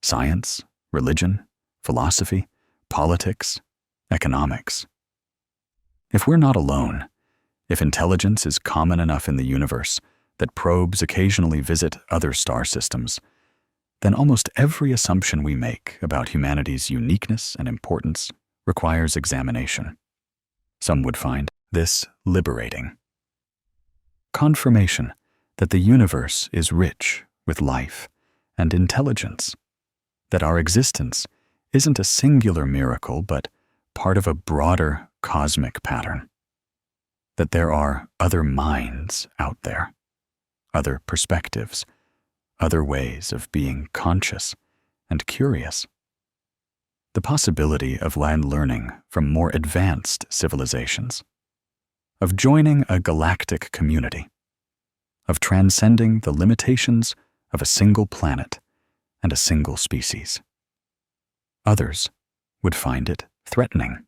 science, religion, philosophy, politics, economics. If we're not alone, if intelligence is common enough in the universe that probes occasionally visit other star systems, then almost every assumption we make about humanity's uniqueness and importance requires examination. Some would find this liberating. Confirmation that the universe is rich with life and intelligence, that our existence isn't a singular miracle but part of a broader cosmic pattern, that there are other minds out there, other perspectives, other ways of being conscious and curious. The possibility of learning from more advanced civilizations, of joining a galactic community, of transcending the limitations of a single planet and a single species. Others would find it threatening.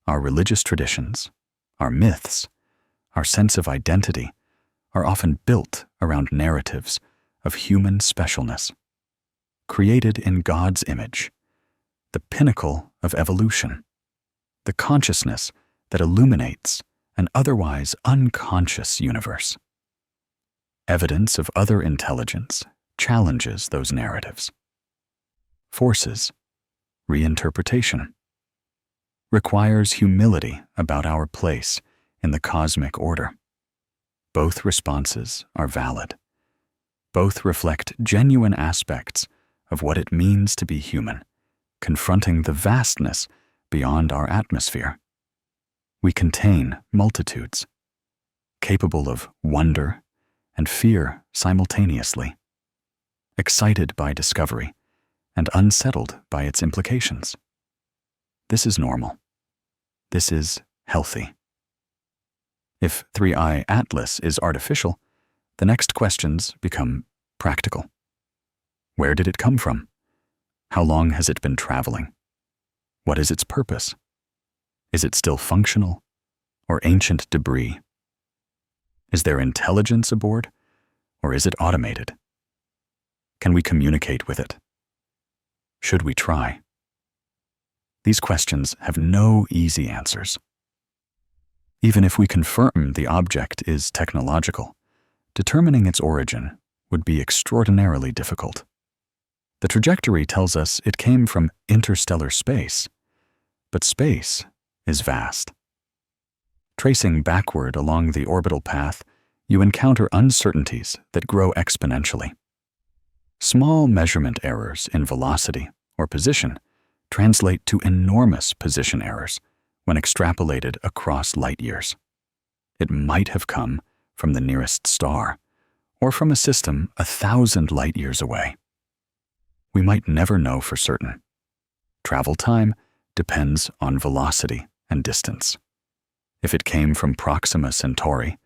Our religious traditions, our myths, our sense of identity are often built around narratives of human specialness, created in God's image, the pinnacle of evolution, the consciousness that illuminates an otherwise unconscious universe. Evidence of other intelligence challenges those narratives, forces reinterpretation, requires humility about our place in the cosmic order. Both responses are valid. Both reflect genuine aspects of what it means to be human, confronting the vastness beyond our atmosphere. We contain multitudes, capable of wonder and fear simultaneously, excited by discovery and unsettled by its implications. This is normal. This is healthy. If 3i Atlas is artificial, the next questions become practical. Where did it come from? How long has it been traveling? What is its purpose? Is it still functional or ancient debris? Is there intelligence aboard, or is it automated? Can we communicate with it? Should we try? These questions have no easy answers. Even if we confirm the object is technological, determining its origin would be extraordinarily difficult. The trajectory tells us it came from interstellar space, but space is vast. Tracing backward along the orbital path, you encounter uncertainties that grow exponentially. Small measurement errors in velocity or position translate to enormous position errors when extrapolated across light years. It might have come from the nearest star or from a system 1,000 light years away. We might never know for certain. Travel time depends on velocity and distance. If it came from Proxima Centauri,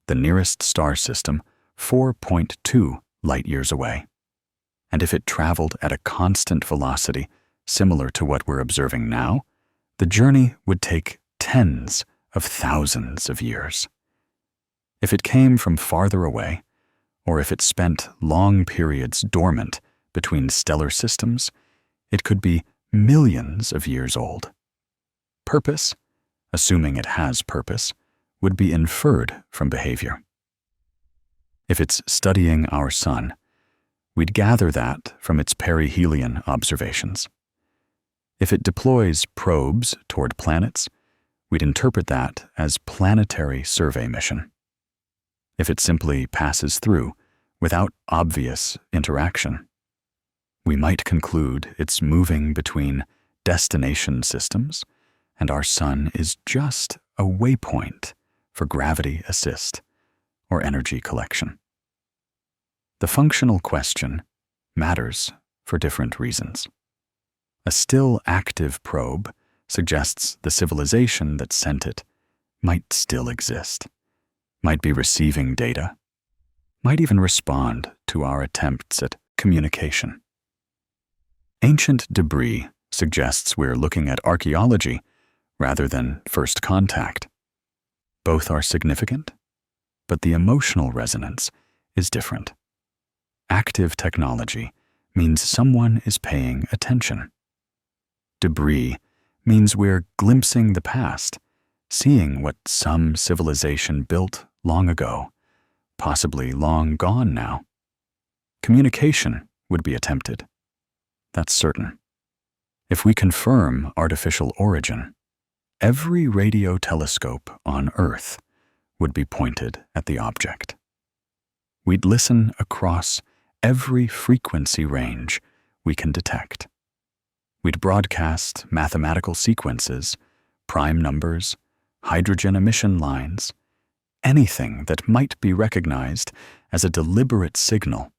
the nearest star system 4.2 light years away, and if it traveled at a constant velocity similar to what we're observing now, the journey would take tens of thousands of years. If it came from farther away, or if it spent long periods dormant between stellar systems, it could be millions of years old. Purpose, assuming it has purpose, would be inferred from behavior. If it's studying our sun, we'd gather that from its perihelion observations. If it deploys probes toward planets, we'd interpret that as planetary survey mission. If it simply passes through without obvious interaction, we might conclude it's moving between destination systems and our sun is just a waypoint for gravity assist or energy collection. The functional question matters for different reasons. A still active probe suggests the civilization that sent it might still exist, might be receiving data, might even respond to our attempts at communication. Ancient debris suggests we're looking at archaeology rather than first contact. Both are significant, but the emotional resonance is different. Active technology means someone is paying attention. Debris means we're glimpsing the past, seeing what some civilization built long ago, possibly long gone now. Communication would be attempted. That's certain. If we confirm artificial origin, every radio telescope on Earth would be pointed at the object. We'd listen across every frequency range we can detect. We'd broadcast mathematical sequences, prime numbers, hydrogen emission lines, anything that might be recognized as a deliberate signal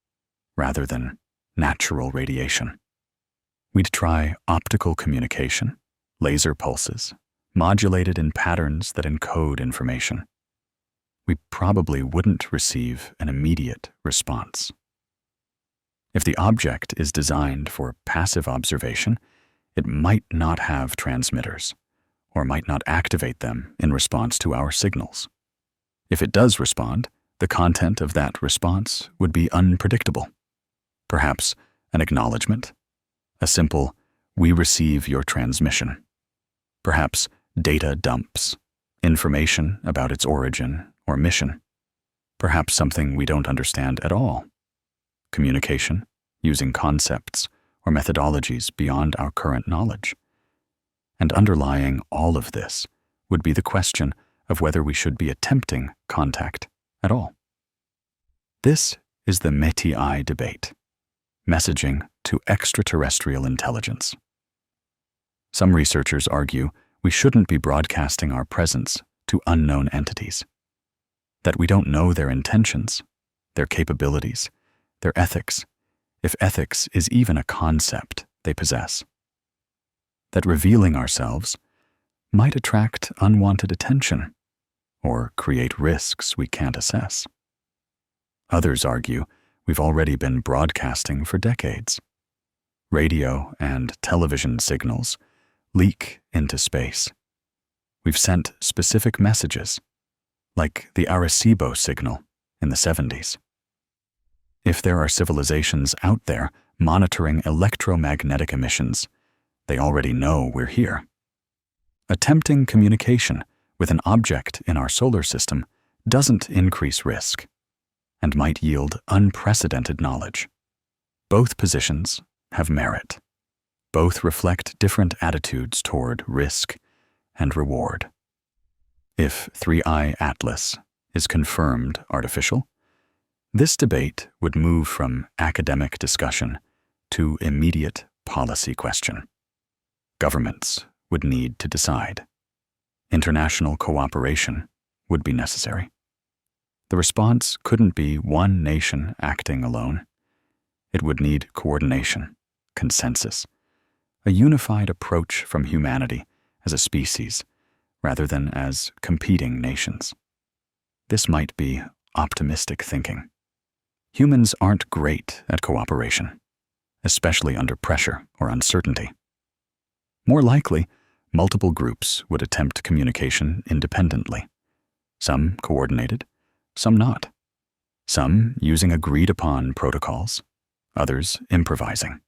rather than natural radiation. We'd try optical communication, laser pulses, modulated in patterns that encode information. We probably wouldn't receive an immediate response. If the object is designed for passive observation, it might not have transmitters, or might not activate them in response to our signals. If it does respond, the content of that response would be unpredictable. Perhaps an acknowledgement, a simple, "We receive your transmission." Perhaps data dumps, information about its origin or mission. Perhaps something we don't understand at all. communication, using concepts or methodologies beyond our current knowledge. And underlying all of this would be the question of whether we should be attempting contact at all. This is the Métis debate, messaging to extraterrestrial intelligence. Some researchers argue we shouldn't be broadcasting our presence to unknown entities, that we don't know their intentions, their capabilities, their ethics, if ethics is even a concept they possess, that revealing ourselves might attract unwanted attention or create risks we can't assess. Others argue we've already been broadcasting for decades. Radio and television signals leak into space. We've sent specific messages, like the Arecibo signal in the 70s. If there are civilizations out there monitoring electromagnetic emissions, they already know we're here. Attempting communication with an object in our solar system doesn't increase risk and might yield unprecedented knowledge. Both positions have merit. Both reflect different attitudes toward risk and reward. If 3I Atlas is confirmed artificial, this debate would move from academic discussion to immediate policy question. Governments would need to decide. International cooperation would be necessary. The response couldn't be one nation acting alone. It would need coordination, consensus, a unified approach from humanity as a species rather than as competing nations. This might be optimistic thinking. Humans aren't great at cooperation, especially under pressure or uncertainty. More likely, multiple groups would attempt communication independently, some coordinated, some not, some using agreed-upon protocols, others improvising.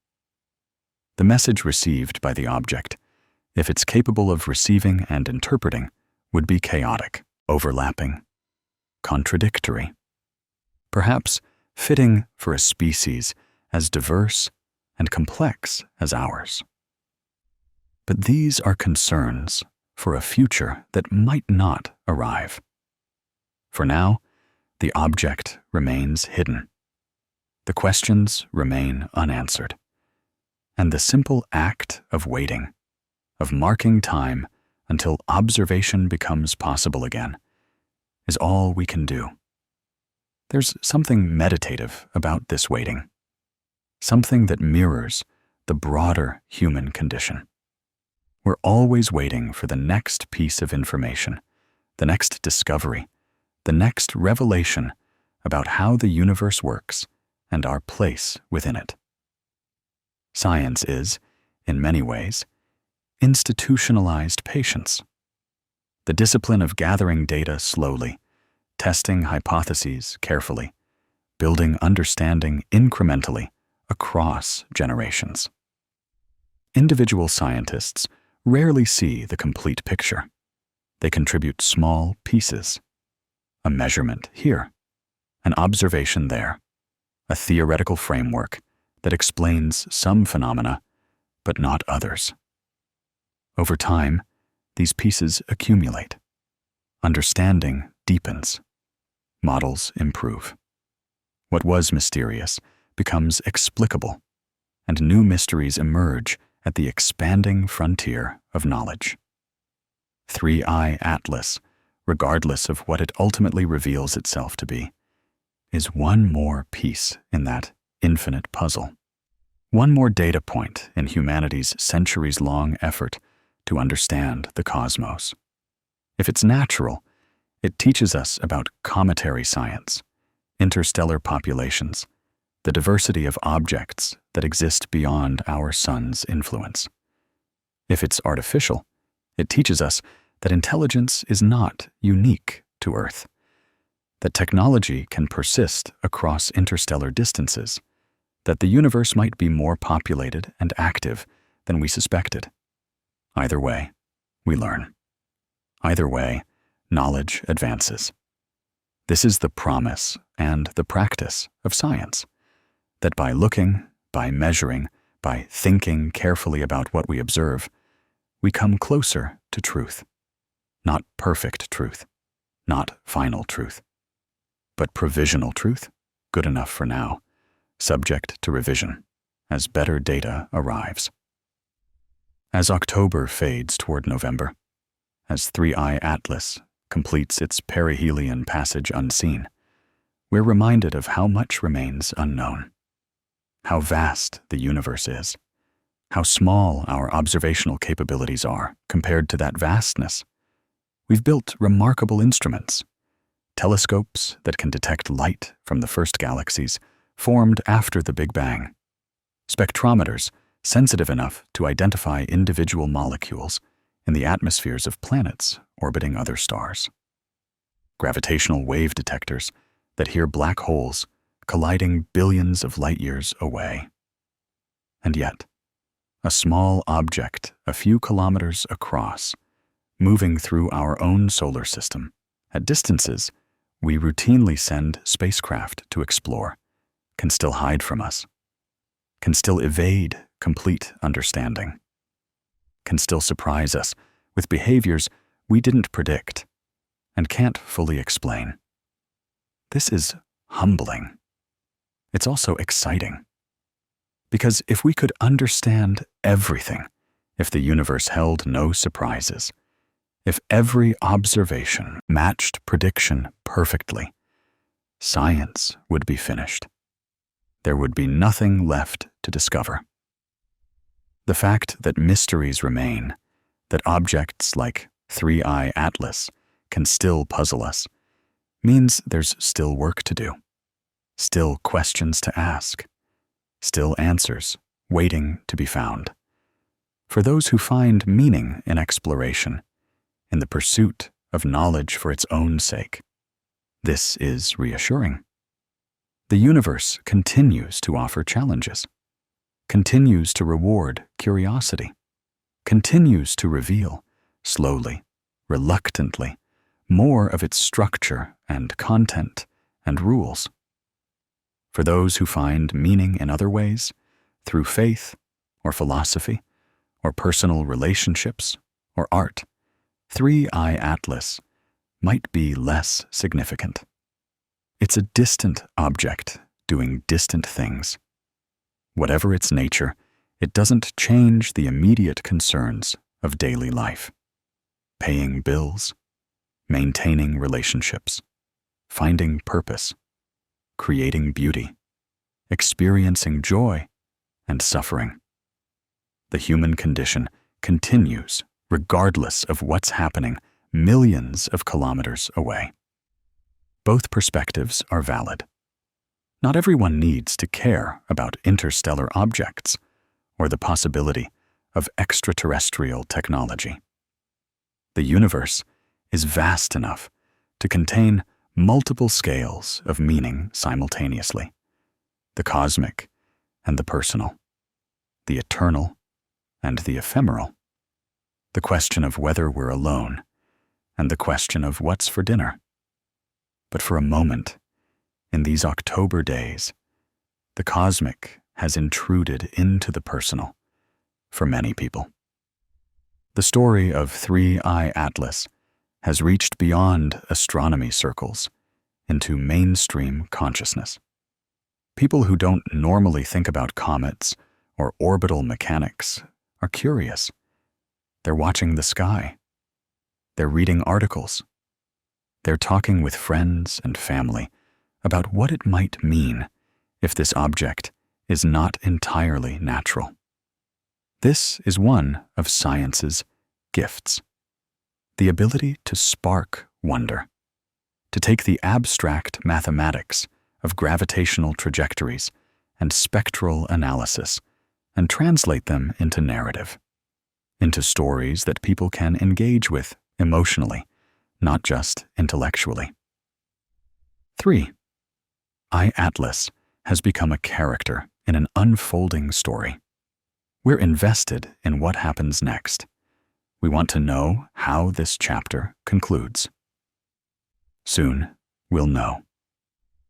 The message received by the object, if it's capable of receiving and interpreting, would be chaotic, overlapping, contradictory, perhaps fitting for a species as diverse and complex as ours. But these are concerns for a future that might not arrive. For now, the object remains hidden. The questions remain unanswered. And the simple act of waiting, of marking time until observation becomes possible again, is all we can do. There's something meditative about this waiting, something that mirrors the broader human condition. We're always waiting for the next piece of information, the next discovery, the next revelation about how the universe works and our place within it. Science is, in many ways, institutionalized patience. The discipline of gathering data slowly, testing hypotheses carefully, building understanding incrementally across generations. Individual scientists rarely see the complete picture. They contribute small pieces. A measurement here, an observation there, a theoretical framework that explains some phenomena, but not others. Over time, these pieces accumulate. Understanding deepens. Models improve. What was mysterious becomes explicable, and new mysteries emerge at the expanding frontier of knowledge. 3I Atlas, regardless of what it ultimately reveals itself to be, is one more piece in that infinite puzzle. One more data point in humanity's centuries-long effort to understand the cosmos. If it's natural, it teaches us about cometary science, interstellar populations, the diversity of objects that exist beyond our sun's influence. If it's artificial, it teaches us that intelligence is not unique to Earth, that technology can persist across interstellar distances, that the universe might be more populated and active than we suspected. Either way, we learn. Either way, knowledge advances. This is the promise and the practice of science, that by looking, by measuring, by thinking carefully about what we observe, we come closer to truth. Not perfect truth, not final truth, but provisional truth, good enough for now, subject to revision as better data arrives. As October fades toward November, as 3I Atlas completes its perihelion passage unseen, we're reminded of how much remains unknown, how vast the universe is, how small our observational capabilities are compared to that vastness. We've built remarkable instruments, telescopes that can detect light from the first galaxies formed after the Big Bang, spectrometers sensitive enough to identify individual molecules in the atmospheres of planets orbiting other stars, gravitational wave detectors that hear black holes colliding billions of light years away. And yet, a small object a few kilometers across, moving through our own solar system, at distances we routinely send spacecraft to explore, can still hide from us, can still evade complete understanding, can still surprise us with behaviors we didn't predict and can't fully explain. This is humbling. It's also exciting. Because if we could understand everything, if the universe held no surprises, if every observation matched prediction perfectly, science would be finished. There would be nothing left to discover. The fact that mysteries remain, that objects like 3I Atlas can still puzzle us, means there's still work to do, still questions to ask, still answers waiting to be found. For those who find meaning in exploration, in the pursuit of knowledge for its own sake, this is reassuring. The universe continues to offer challenges, continues to reward curiosity, continues to reveal, slowly, reluctantly, more of its structure and content and rules. For those who find meaning in other ways, through faith or philosophy or personal relationships or art, 3I Atlas might be less significant. It's a distant object doing distant things. Whatever its nature, it doesn't change the immediate concerns of daily life. Paying bills, maintaining relationships, finding purpose, creating beauty, experiencing joy and suffering. The human condition continues regardless of what's happening millions of kilometers away. Both perspectives are valid. Not everyone needs to care about interstellar objects or the possibility of extraterrestrial technology. The universe is vast enough to contain multiple scales of meaning simultaneously, the cosmic and the personal, the eternal and the ephemeral, the question of whether we're alone, and the question of what's for dinner. But for a moment, in these October days, the cosmic has intruded into the personal for many people. The story of 3I Atlas has reached beyond astronomy circles into mainstream consciousness. People who don't normally think about comets or orbital mechanics are curious. They're watching the sky. They're reading articles. They're talking with friends and family about what it might mean if this object is not entirely natural. This is one of science's gifts, the ability to spark wonder, to take the abstract mathematics of gravitational trajectories and spectral analysis and translate them into narrative, into stories that people can engage with emotionally, not just intellectually. 3I Atlas has become a character in an unfolding story. We're invested in what happens next. We want to know how this chapter concludes. Soon, we'll know.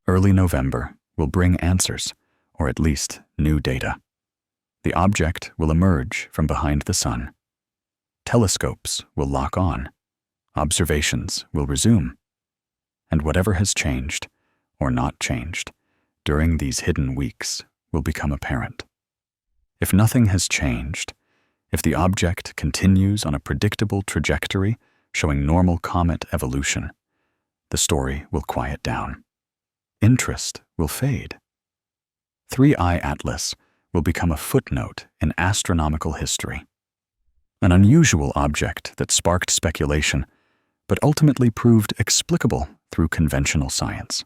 Early November will bring answers, or at least new data. The object will emerge from behind the sun. Telescopes will lock on. Observations will resume. And whatever has changed, or not changed, during these hidden weeks will become apparent. If nothing has changed, if the object continues on a predictable trajectory showing normal comet evolution, the story will quiet down. Interest will fade. 3I Atlas will become a footnote in astronomical history. An unusual object that sparked speculation, but ultimately proved explicable through conventional science.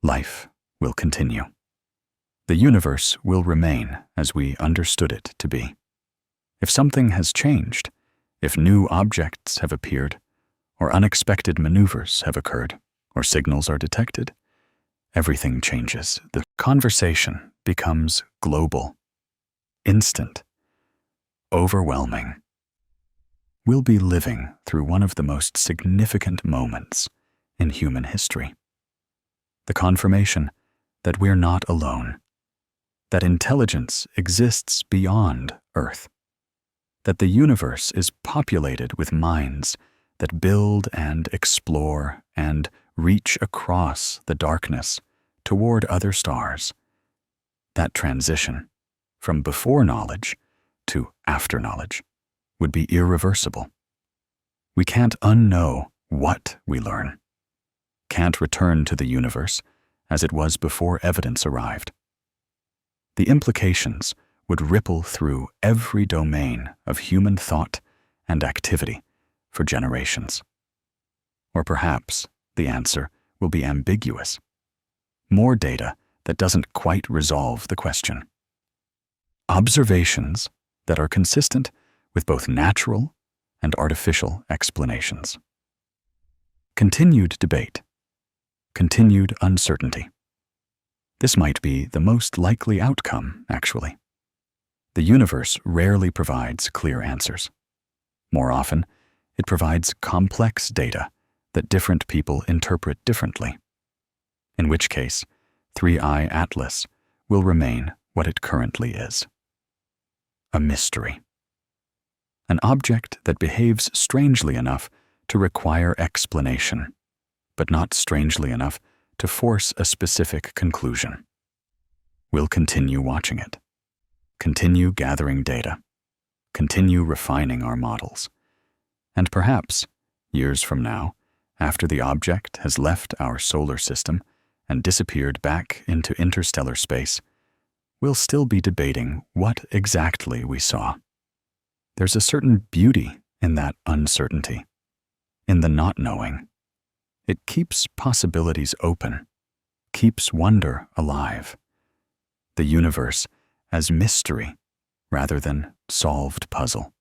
Life will continue. The universe will remain as we understood it to be. If something has changed, if new objects have appeared, or unexpected maneuvers have occurred, or signals are detected, everything changes. The conversation becomes global, instant, overwhelming. We'll be living through one of the most significant moments in human history. The confirmation that we're not alone, that intelligence exists beyond Earth, that the universe is populated with minds that build and explore and reach across the darkness toward other stars. That transition from before knowledge to after knowledge would be irreversible. We can't unknow what we learn, can't return to the universe as it was before evidence arrived. The implications would ripple through every domain of human thought and activity for generations. Or perhaps the answer will be ambiguous. More data that doesn't quite resolve the question. Observations that are consistent with both natural and artificial explanations. Continued debate. Continued uncertainty. This might be the most likely outcome, actually. The universe rarely provides clear answers. More often, it provides complex data that different people interpret differently. In which case, 3I Atlas will remain what it currently is. A mystery. An object that behaves strangely enough to require explanation, but not strangely enough to force a specific conclusion. We'll continue watching it, continue gathering data, continue refining our models, and perhaps, years from now, after the object has left our solar system and disappeared back into interstellar space, we'll still be debating what exactly we saw. There's a certain beauty in that uncertainty, in the not knowing. It keeps possibilities open, keeps wonder alive. The universe as mystery rather than solved puzzle.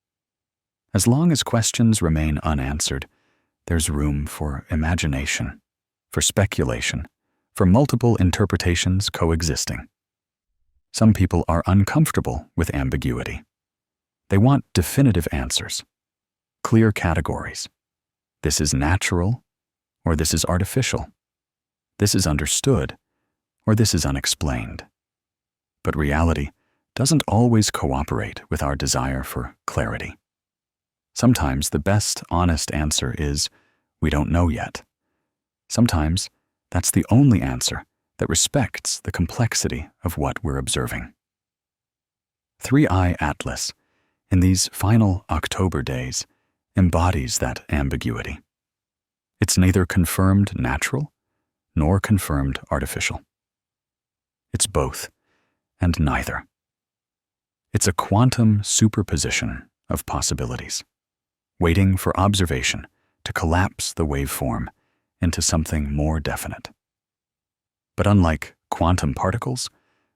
As long as questions remain unanswered, there's room for imagination, for speculation, for multiple interpretations coexisting. Some people are uncomfortable with ambiguity. They want definitive answers, clear categories. This is natural, or this is artificial. This is understood, or this is unexplained. But reality doesn't always cooperate with our desire for clarity. Sometimes the best honest answer is, we don't know yet. Sometimes that's the only answer that respects the complexity of what we're observing. 3I Atlas, in these final October days, embodies that ambiguity. It's neither confirmed natural nor confirmed artificial. It's both and neither. It's a quantum superposition of possibilities, waiting for observation to collapse the waveform into something more definite. But unlike quantum particles,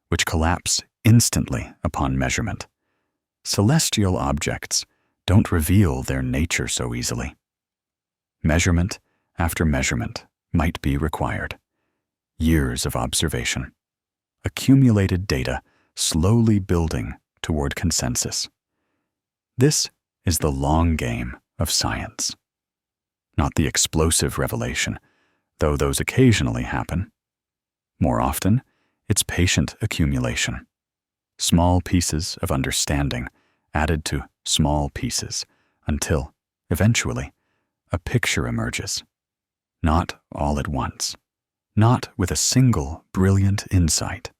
which collapse instantly upon measurement, celestial objects don't reveal their nature so easily. Measurement after measurement might be required. Years of observation. Accumulated data slowly building toward consensus. This is the long game of science. Not the explosive revelation, though those occasionally happen. More often, It's patient accumulation. Small pieces of understanding added to small pieces until, eventually, a picture emerges. Not all at once, not with a single brilliant insight,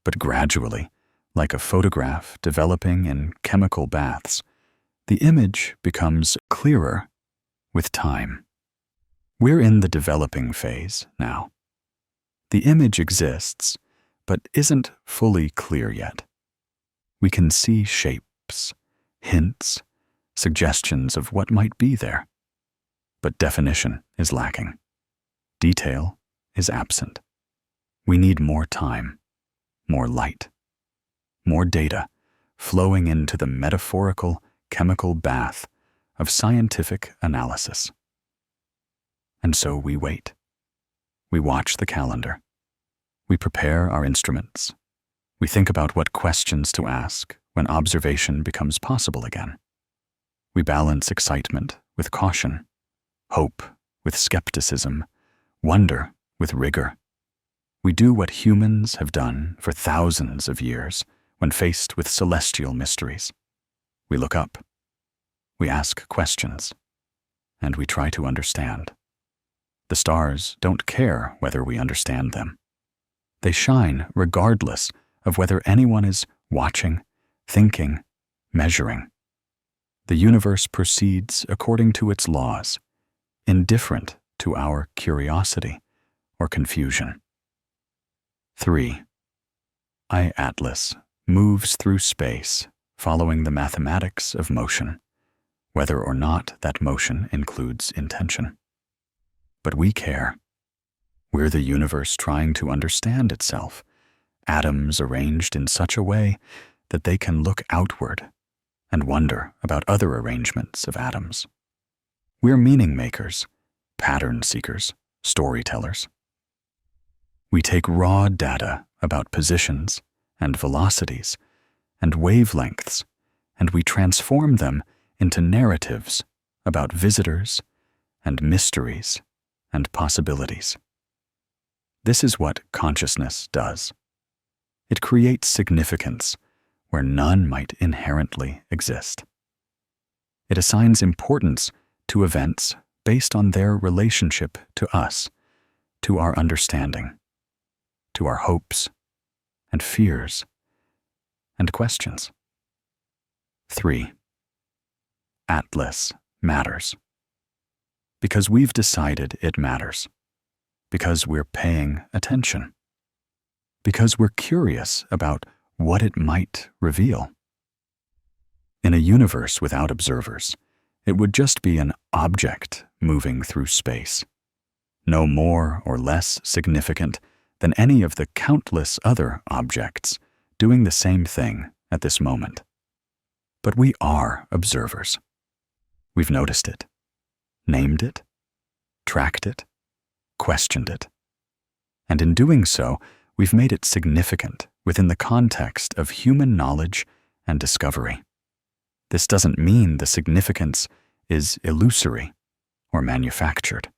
but gradually, like a photograph developing in chemical baths, the image becomes clearer with time. We're in the developing phase now. The image exists, but isn't fully clear yet. We can see shapes, hints, suggestions of what might be there. But definition is lacking. Detail is absent. We need more time, more light, more data flowing into the metaphorical chemical bath of scientific analysis. And so we wait. We watch the calendar. We prepare our instruments. We think about what questions to ask when observation becomes possible again. We balance excitement with caution, hope with skepticism, wonder with rigor. We do what humans have done for thousands of years when faced with celestial mysteries. We look up. We ask questions. And we try to understand. The stars don't care whether we understand them. They shine regardless of whether anyone is watching, thinking, measuring. The universe proceeds according to its laws, indifferent to our curiosity or confusion. 3. I-Atlas moves through space following the mathematics of motion, whether or not that motion includes intention. But we care. We're the universe trying to understand itself, atoms arranged in such a way that they can look outward and wonder about other arrangements of atoms. We're meaning makers, pattern seekers, storytellers. We take raw data about positions and velocities and wavelengths, and we transform them into narratives about visitors and mysteries and possibilities. This is what consciousness does. It creates significance where none might inherently exist. It assigns importance to events based on their relationship to us, to our understanding, to our hopes and fears and questions. 3. Atlas matters. Because we've decided it matters. Because we're paying attention. Because we're curious about what it might reveal. In a universe without observers, it would just be an object moving through space, no more or less significant than any of the countless other objects doing the same thing at this moment. But we are observers. We've noticed it, named it, tracked it, questioned it. And in doing so, we've made it significant within the context of human knowledge and discovery. This doesn't mean the significance is illusory or manufactured.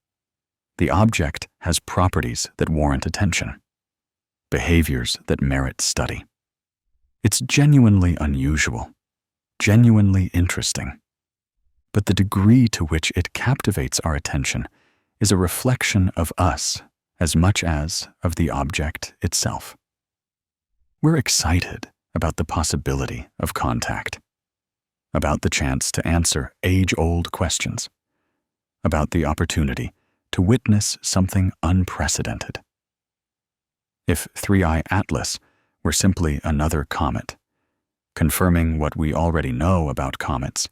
The object has properties that warrant attention, behaviors that merit study. It's genuinely unusual, genuinely interesting. But the degree to which it captivates our attention is a reflection of us as much as of the object itself. We're excited about the possibility of contact, about the chance to answer age-old questions, about the opportunity to witness something unprecedented. If 3I Atlas were simply another comet, confirming what we already know about comets,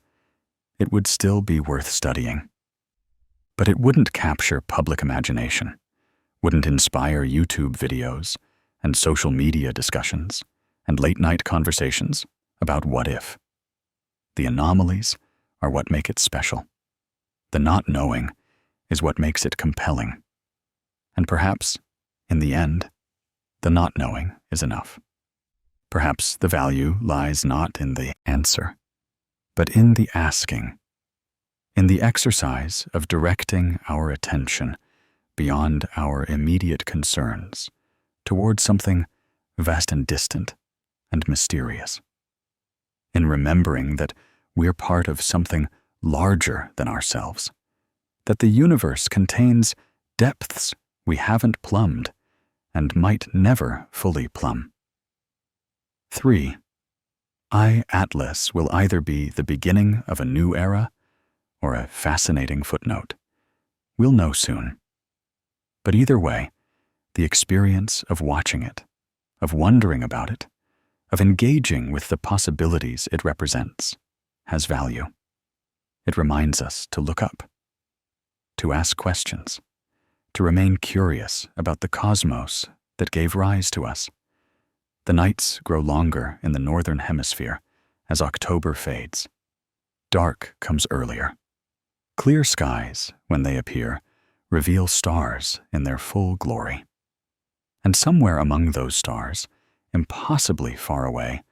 it would still be worth studying. But it wouldn't capture public imagination, wouldn't inspire YouTube videos and social media discussions and late-night conversations about what if. The anomalies are what make it special. The not knowing is what makes it compelling. And perhaps, in the end, the not knowing is enough. Perhaps the value lies not in the answer, but in the asking, in the exercise of directing our attention beyond our immediate concerns towards something vast and distant and mysterious. In remembering that we're part of something larger than ourselves, that the universe contains depths we haven't plumbed and might never fully plumb. 3. I-Atlas will either be the beginning of a new era or a fascinating footnote. We'll know soon. But either way, the experience of watching it, of wondering about it, of engaging with the possibilities it represents, has value. It reminds us to look up, to ask questions, to remain curious about the cosmos that gave rise to us. The nights grow longer in the northern hemisphere as October fades. Dark comes earlier. Clear skies, when they appear, reveal stars in their full glory. And somewhere among those stars, impossibly far away,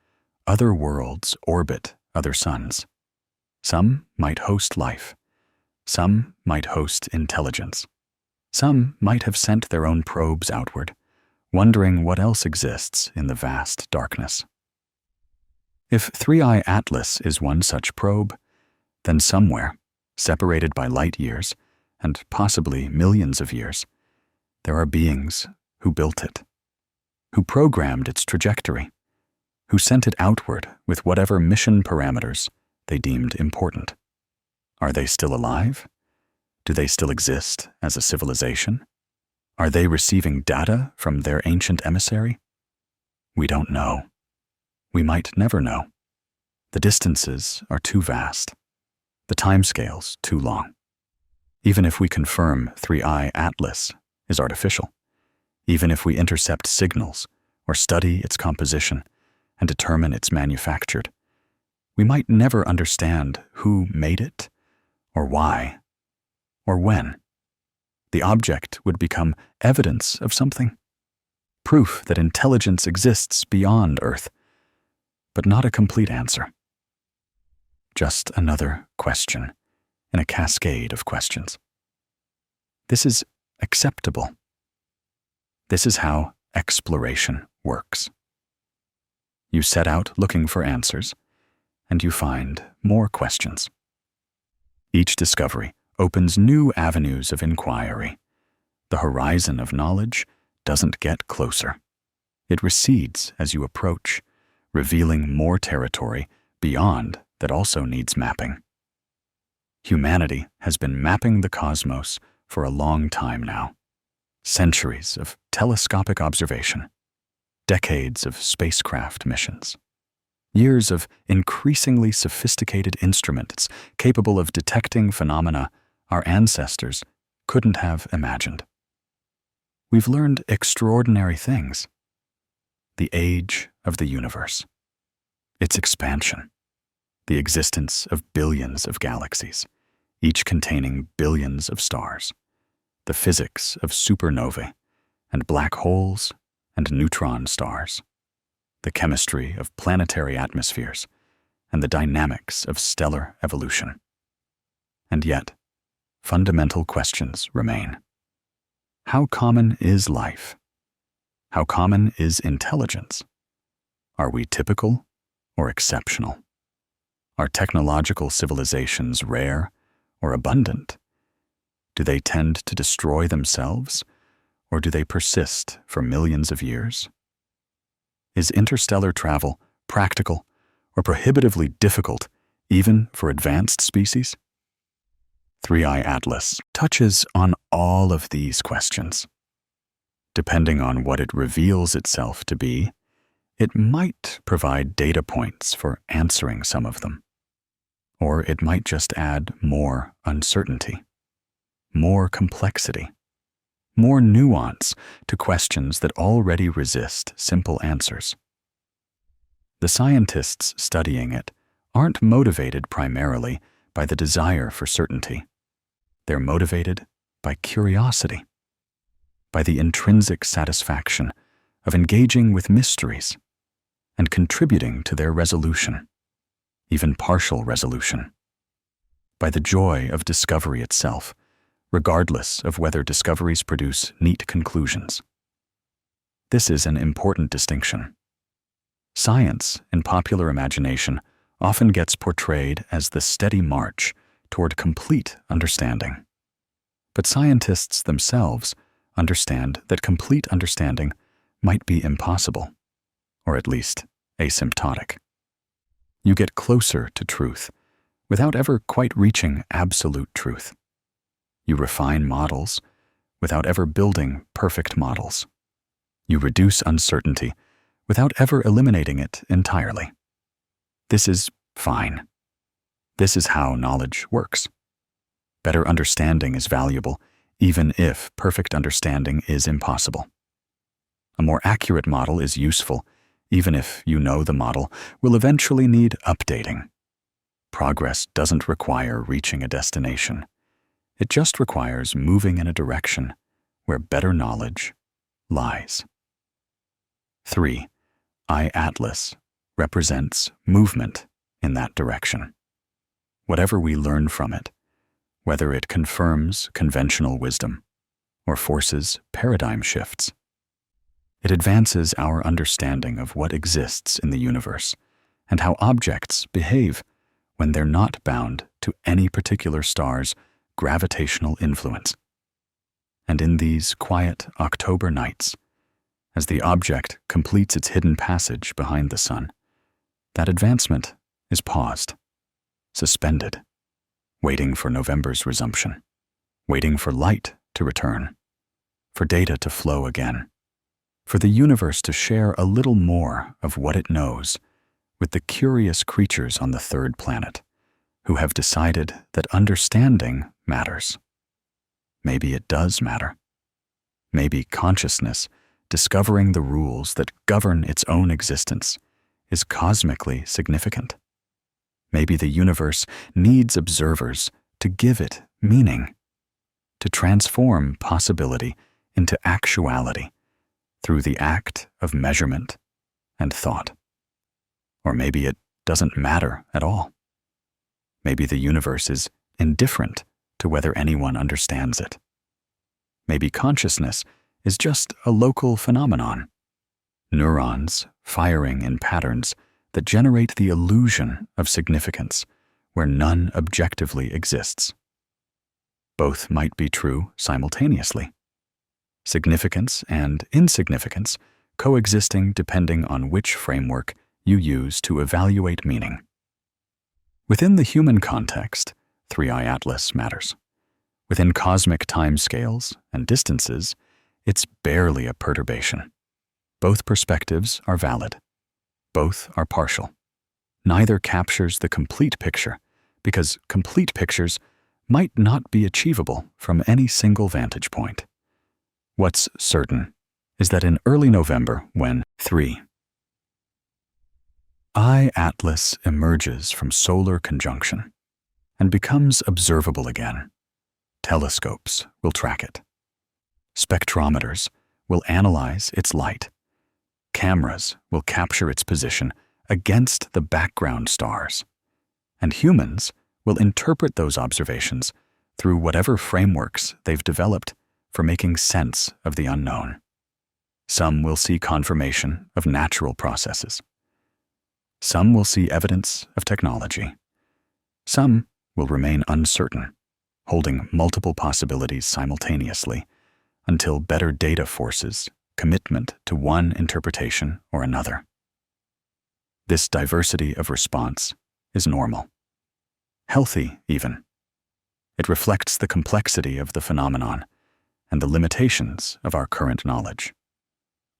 other worlds orbit other suns. Some might host life. Some might host intelligence. Some might have sent their own probes outward, wondering what else exists in the vast darkness. If 3i Atlas is one such probe, then somewhere, separated by light years, and possibly millions of years, there are beings who built it, who programmed its trajectory, who sent it outward with whatever mission parameters they deemed important. Are they still alive? Do they still exist as a civilization? Are they receiving data from their ancient emissary? We don't know. We might never know. The distances are too vast, the timescales too long. Even if we confirm 3i Atlas is artificial, even if we intercept signals or study its composition and determine it's manufactured, we might never understand who made it, or why, or when. The object would become evidence of something, proof that intelligence exists beyond Earth, but not a complete answer. Just another question in a cascade of questions. This is acceptable. This is how exploration works. You set out looking for answers, and you find more questions. Each discovery opens new avenues of inquiry. The horizon of knowledge doesn't get closer. It recedes as you approach, revealing more territory beyond that also needs mapping. Humanity has been mapping the cosmos for a long time now. Centuries of telescopic observation, decades of spacecraft missions, years of increasingly sophisticated instruments capable of detecting phenomena our ancestors couldn't have imagined. We've learned extraordinary things. The age of the universe, its expansion, the existence of billions of galaxies, each containing billions of stars, the physics of supernovae and black holes and neutron stars, the chemistry of planetary atmospheres, and the dynamics of stellar evolution. And yet, fundamental questions remain. How common is life? How common is intelligence? Are we typical or exceptional? Are technological civilizations rare or abundant? Do they tend to destroy themselves, or do they persist for millions of years? Is interstellar travel practical or prohibitively difficult even for advanced species? 3i Atlas touches on all of these questions. Depending on what it reveals itself to be, it might provide data points for answering some of them. Or it might just add more uncertainty, more complexity, more nuance to questions that already resist simple answers. The scientists studying it aren't motivated primarily by the desire for certainty. They're motivated by curiosity, by the intrinsic satisfaction of engaging with mysteries and contributing to their resolution, even partial resolution, by the joy of discovery itself, regardless of whether discoveries produce neat conclusions. This is an important distinction. Science, in popular imagination, often gets portrayed as the steady march toward complete understanding. But scientists themselves understand that complete understanding might be impossible, or at least asymptotic. You get closer to truth without ever quite reaching absolute truth. You refine models without ever building perfect models. You reduce uncertainty without ever eliminating it entirely. This is fine. This is how knowledge works. Better understanding is valuable, even if perfect understanding is impossible. A more accurate model is useful, even if you know the model will eventually need updating. Progress doesn't require reaching a destination. It just requires moving in a direction where better knowledge lies. 3. I-Atlas represents movement in that direction. Whatever we learn from it, whether it confirms conventional wisdom or forces paradigm shifts, it advances our understanding of what exists in the universe and how objects behave when they're not bound to any particular star's gravitational influence. And in these quiet October nights, as the object completes its hidden passage behind the sun, that advancement is paused, suspended, waiting for November's resumption, waiting for light to return, for data to flow again, for the universe to share a little more of what it knows with the curious creatures on the third planet who have decided that understanding matters. Maybe it does matter. Maybe consciousness, discovering the rules that govern its own existence, is cosmically significant. Maybe the universe needs observers to give it meaning, to transform possibility into actuality through the act of measurement and thought. Or maybe it doesn't matter at all. Maybe the universe is indifferent to whether anyone understands it. Maybe consciousness is just a local phenomenon, neurons firing in patterns that generate the illusion of significance where none objectively exists. Both might be true simultaneously. Significance and insignificance coexisting depending on which framework you use to evaluate meaning. Within the human context, 3I-Atlas matters. Within cosmic timescales and distances, it's barely a perturbation. Both perspectives are valid. Both are partial. Neither captures the complete picture, because complete pictures might not be achievable from any single vantage point. What's certain is that in early November, when 3I-Atlas emerges from solar conjunction and becomes observable again, telescopes will track it. Spectrometers will analyze its light. Cameras will capture its position against the background stars. And humans will interpret those observations through whatever frameworks they've developed for making sense of the unknown. Some will see confirmation of natural processes. Some will see evidence of technology. Some will remain uncertain, holding multiple possibilities simultaneously until better data forces commitment to one interpretation or another. This diversity of response is normal, healthy even. It reflects the complexity of the phenomenon and the limitations of our current knowledge.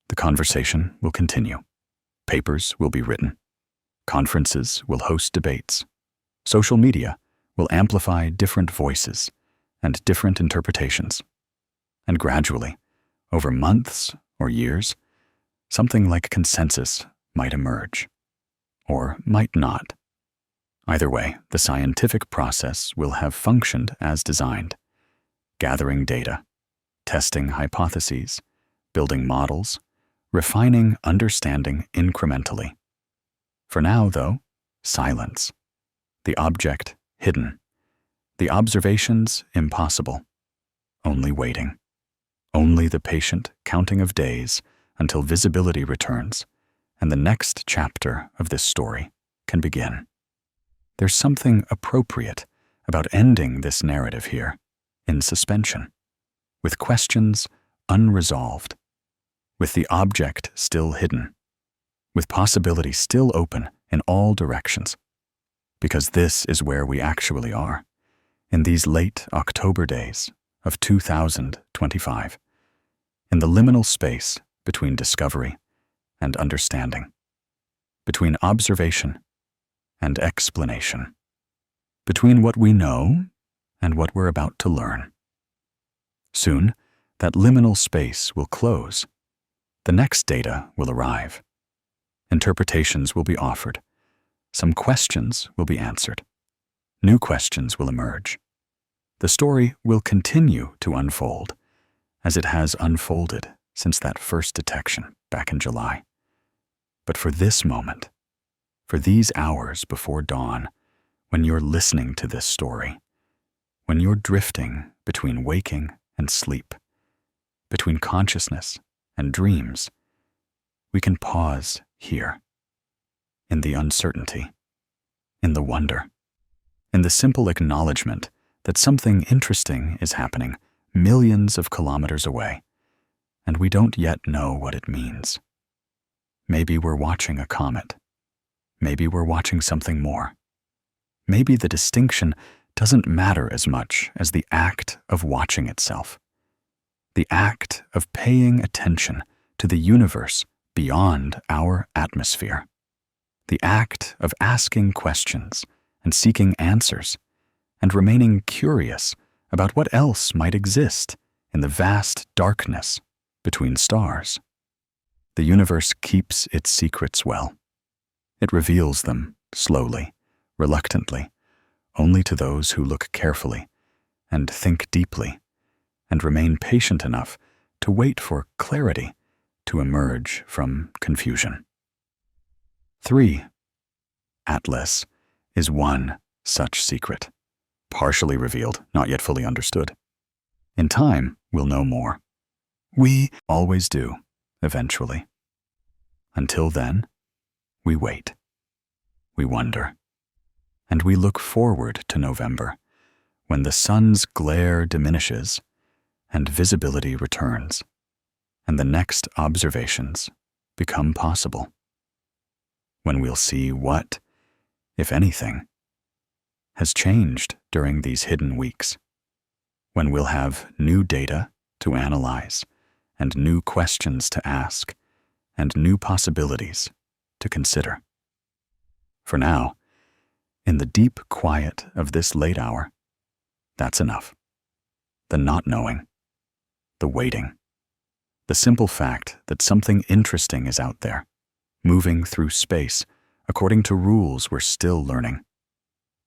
The conversation will continue. Papers will be written. Conferences will host debates. Social media will amplify different voices and different interpretations. And gradually, over months or years, something like consensus might emerge, or might not. Either way, the scientific process will have functioned as designed, gathering data, testing hypotheses, building models, refining understanding incrementally. For now, though, silence. The object hidden. The observations impossible. Only waiting. Only the patient counting of days until visibility returns and the next chapter of this story can begin. There's something appropriate about ending this narrative here, in suspension, with questions unresolved, with the object still hidden, with possibility still open in all directions. Because this is where we actually are, in these late October days of 2025, in the liminal space between discovery and understanding, between observation and explanation, between what we know and what we're about to learn. Soon, that liminal space will close. The next data will arrive. Interpretations will be offered. Some questions will be answered. New questions will emerge. The story will continue to unfold, as it has unfolded since that first detection back in July. But for this moment, for these hours before dawn, when you're listening to this story, when you're drifting between waking and sleep, between consciousness and dreams, we can pause here, in the uncertainty, in the wonder, in the simple acknowledgement that something interesting is happening millions of kilometers away, and we don't yet know what it means. Maybe we're watching a comet. Maybe we're watching something more. Maybe the distinction doesn't matter as much as the act of watching itself, the act of paying attention to the universe beyond our atmosphere, the act of asking questions and seeking answers and remaining curious about what else might exist in the vast darkness between stars. The universe keeps its secrets well. It reveals them slowly, reluctantly, only to those who look carefully and think deeply and remain patient enough to wait for clarity to emerge from confusion. 3. Atlas is one such secret, partially revealed, not yet fully understood. In time, we'll know more. We always do, eventually. Until then, we wait. We wonder. And we look forward to November, when the sun's glare diminishes and visibility returns, and the next observations become possible. When we'll see what, if anything, has changed during these hidden weeks. When we'll have new data to analyze, and new questions to ask, and new possibilities to consider. For now, in the deep quiet of this late hour, that's enough. The not knowing, the waiting, the simple fact that something interesting is out there, moving through space according to rules we're still learning,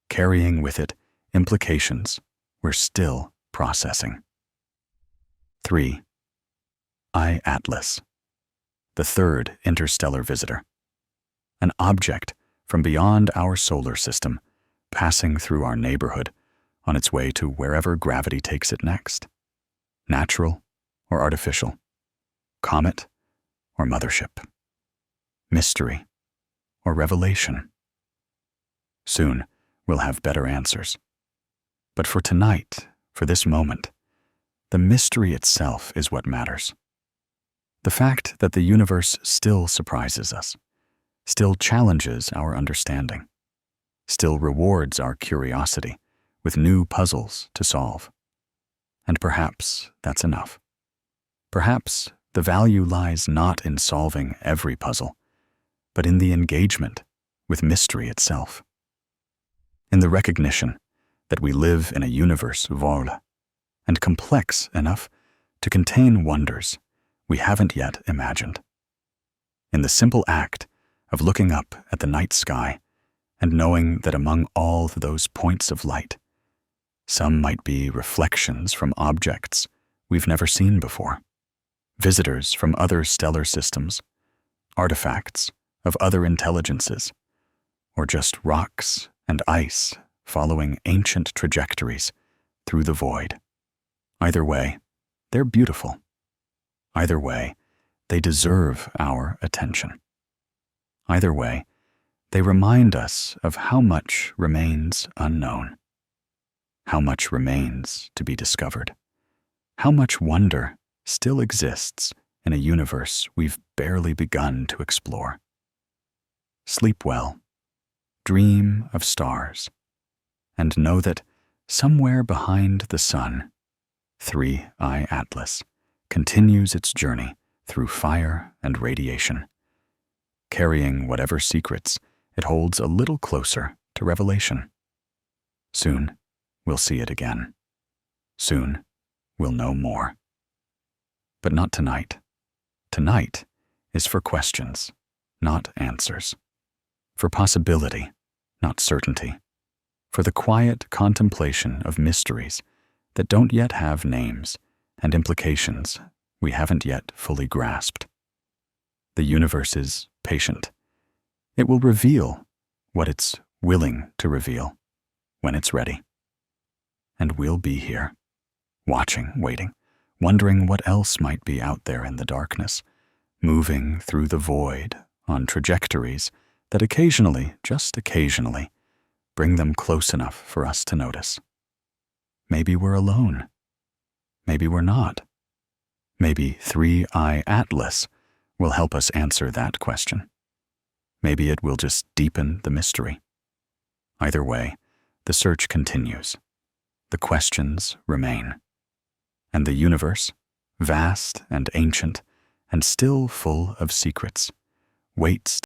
carrying with it implications we're still processing. 3. Atlas, the third interstellar visitor, an object from beyond our solar system, passing through our neighborhood on its way to wherever gravity takes it next. Natural or artificial, comet or mothership, mystery or revelation. Soon, we'll have better answers. But for tonight, for this moment, the mystery itself is what matters. The fact that the universe still surprises us, still challenges our understanding, still rewards our curiosity with new puzzles to solve. And perhaps that's enough. Perhaps the value lies not in solving every puzzle, but in the engagement with mystery itself. In the recognition that we live in a universe vol and complex enough to contain wonders we haven't yet imagined. In the simple act of looking up at the night sky and knowing that among all those points of light, some might be reflections from objects we've never seen before, visitors from other stellar systems, artifacts of other intelligences, or just rocks and ice following ancient trajectories through the void. Either way, they're beautiful. Either way, They deserve our attention. Either way, they remind us of how much remains unknown, how much remains to be discovered, how much wonder still exists in a universe we've barely begun to explore. Sleep well, dream of stars, and know that somewhere behind the sun, 3I Atlas continues its journey through fire and radiation, carrying whatever secrets it holds a little closer to revelation. Soon, we'll see it again. Soon, we'll know more. But not tonight. Tonight is for questions, not answers. For possibility, not certainty. For the quiet contemplation of mysteries that don't yet have names and implications we haven't yet fully grasped. The universe is patient. It will reveal what it's willing to reveal when it's ready. And we'll be here, watching, waiting, wondering what else might be out there in the darkness, moving through the void on trajectories that occasionally, just occasionally, bring them close enough for us to notice. Maybe we're alone. Maybe we're not. Maybe 3I Atlas will help us answer that question. Maybe it will just deepen the mystery. Either way, the search continues. The questions remain. And the universe, vast and ancient and still full of secrets, waits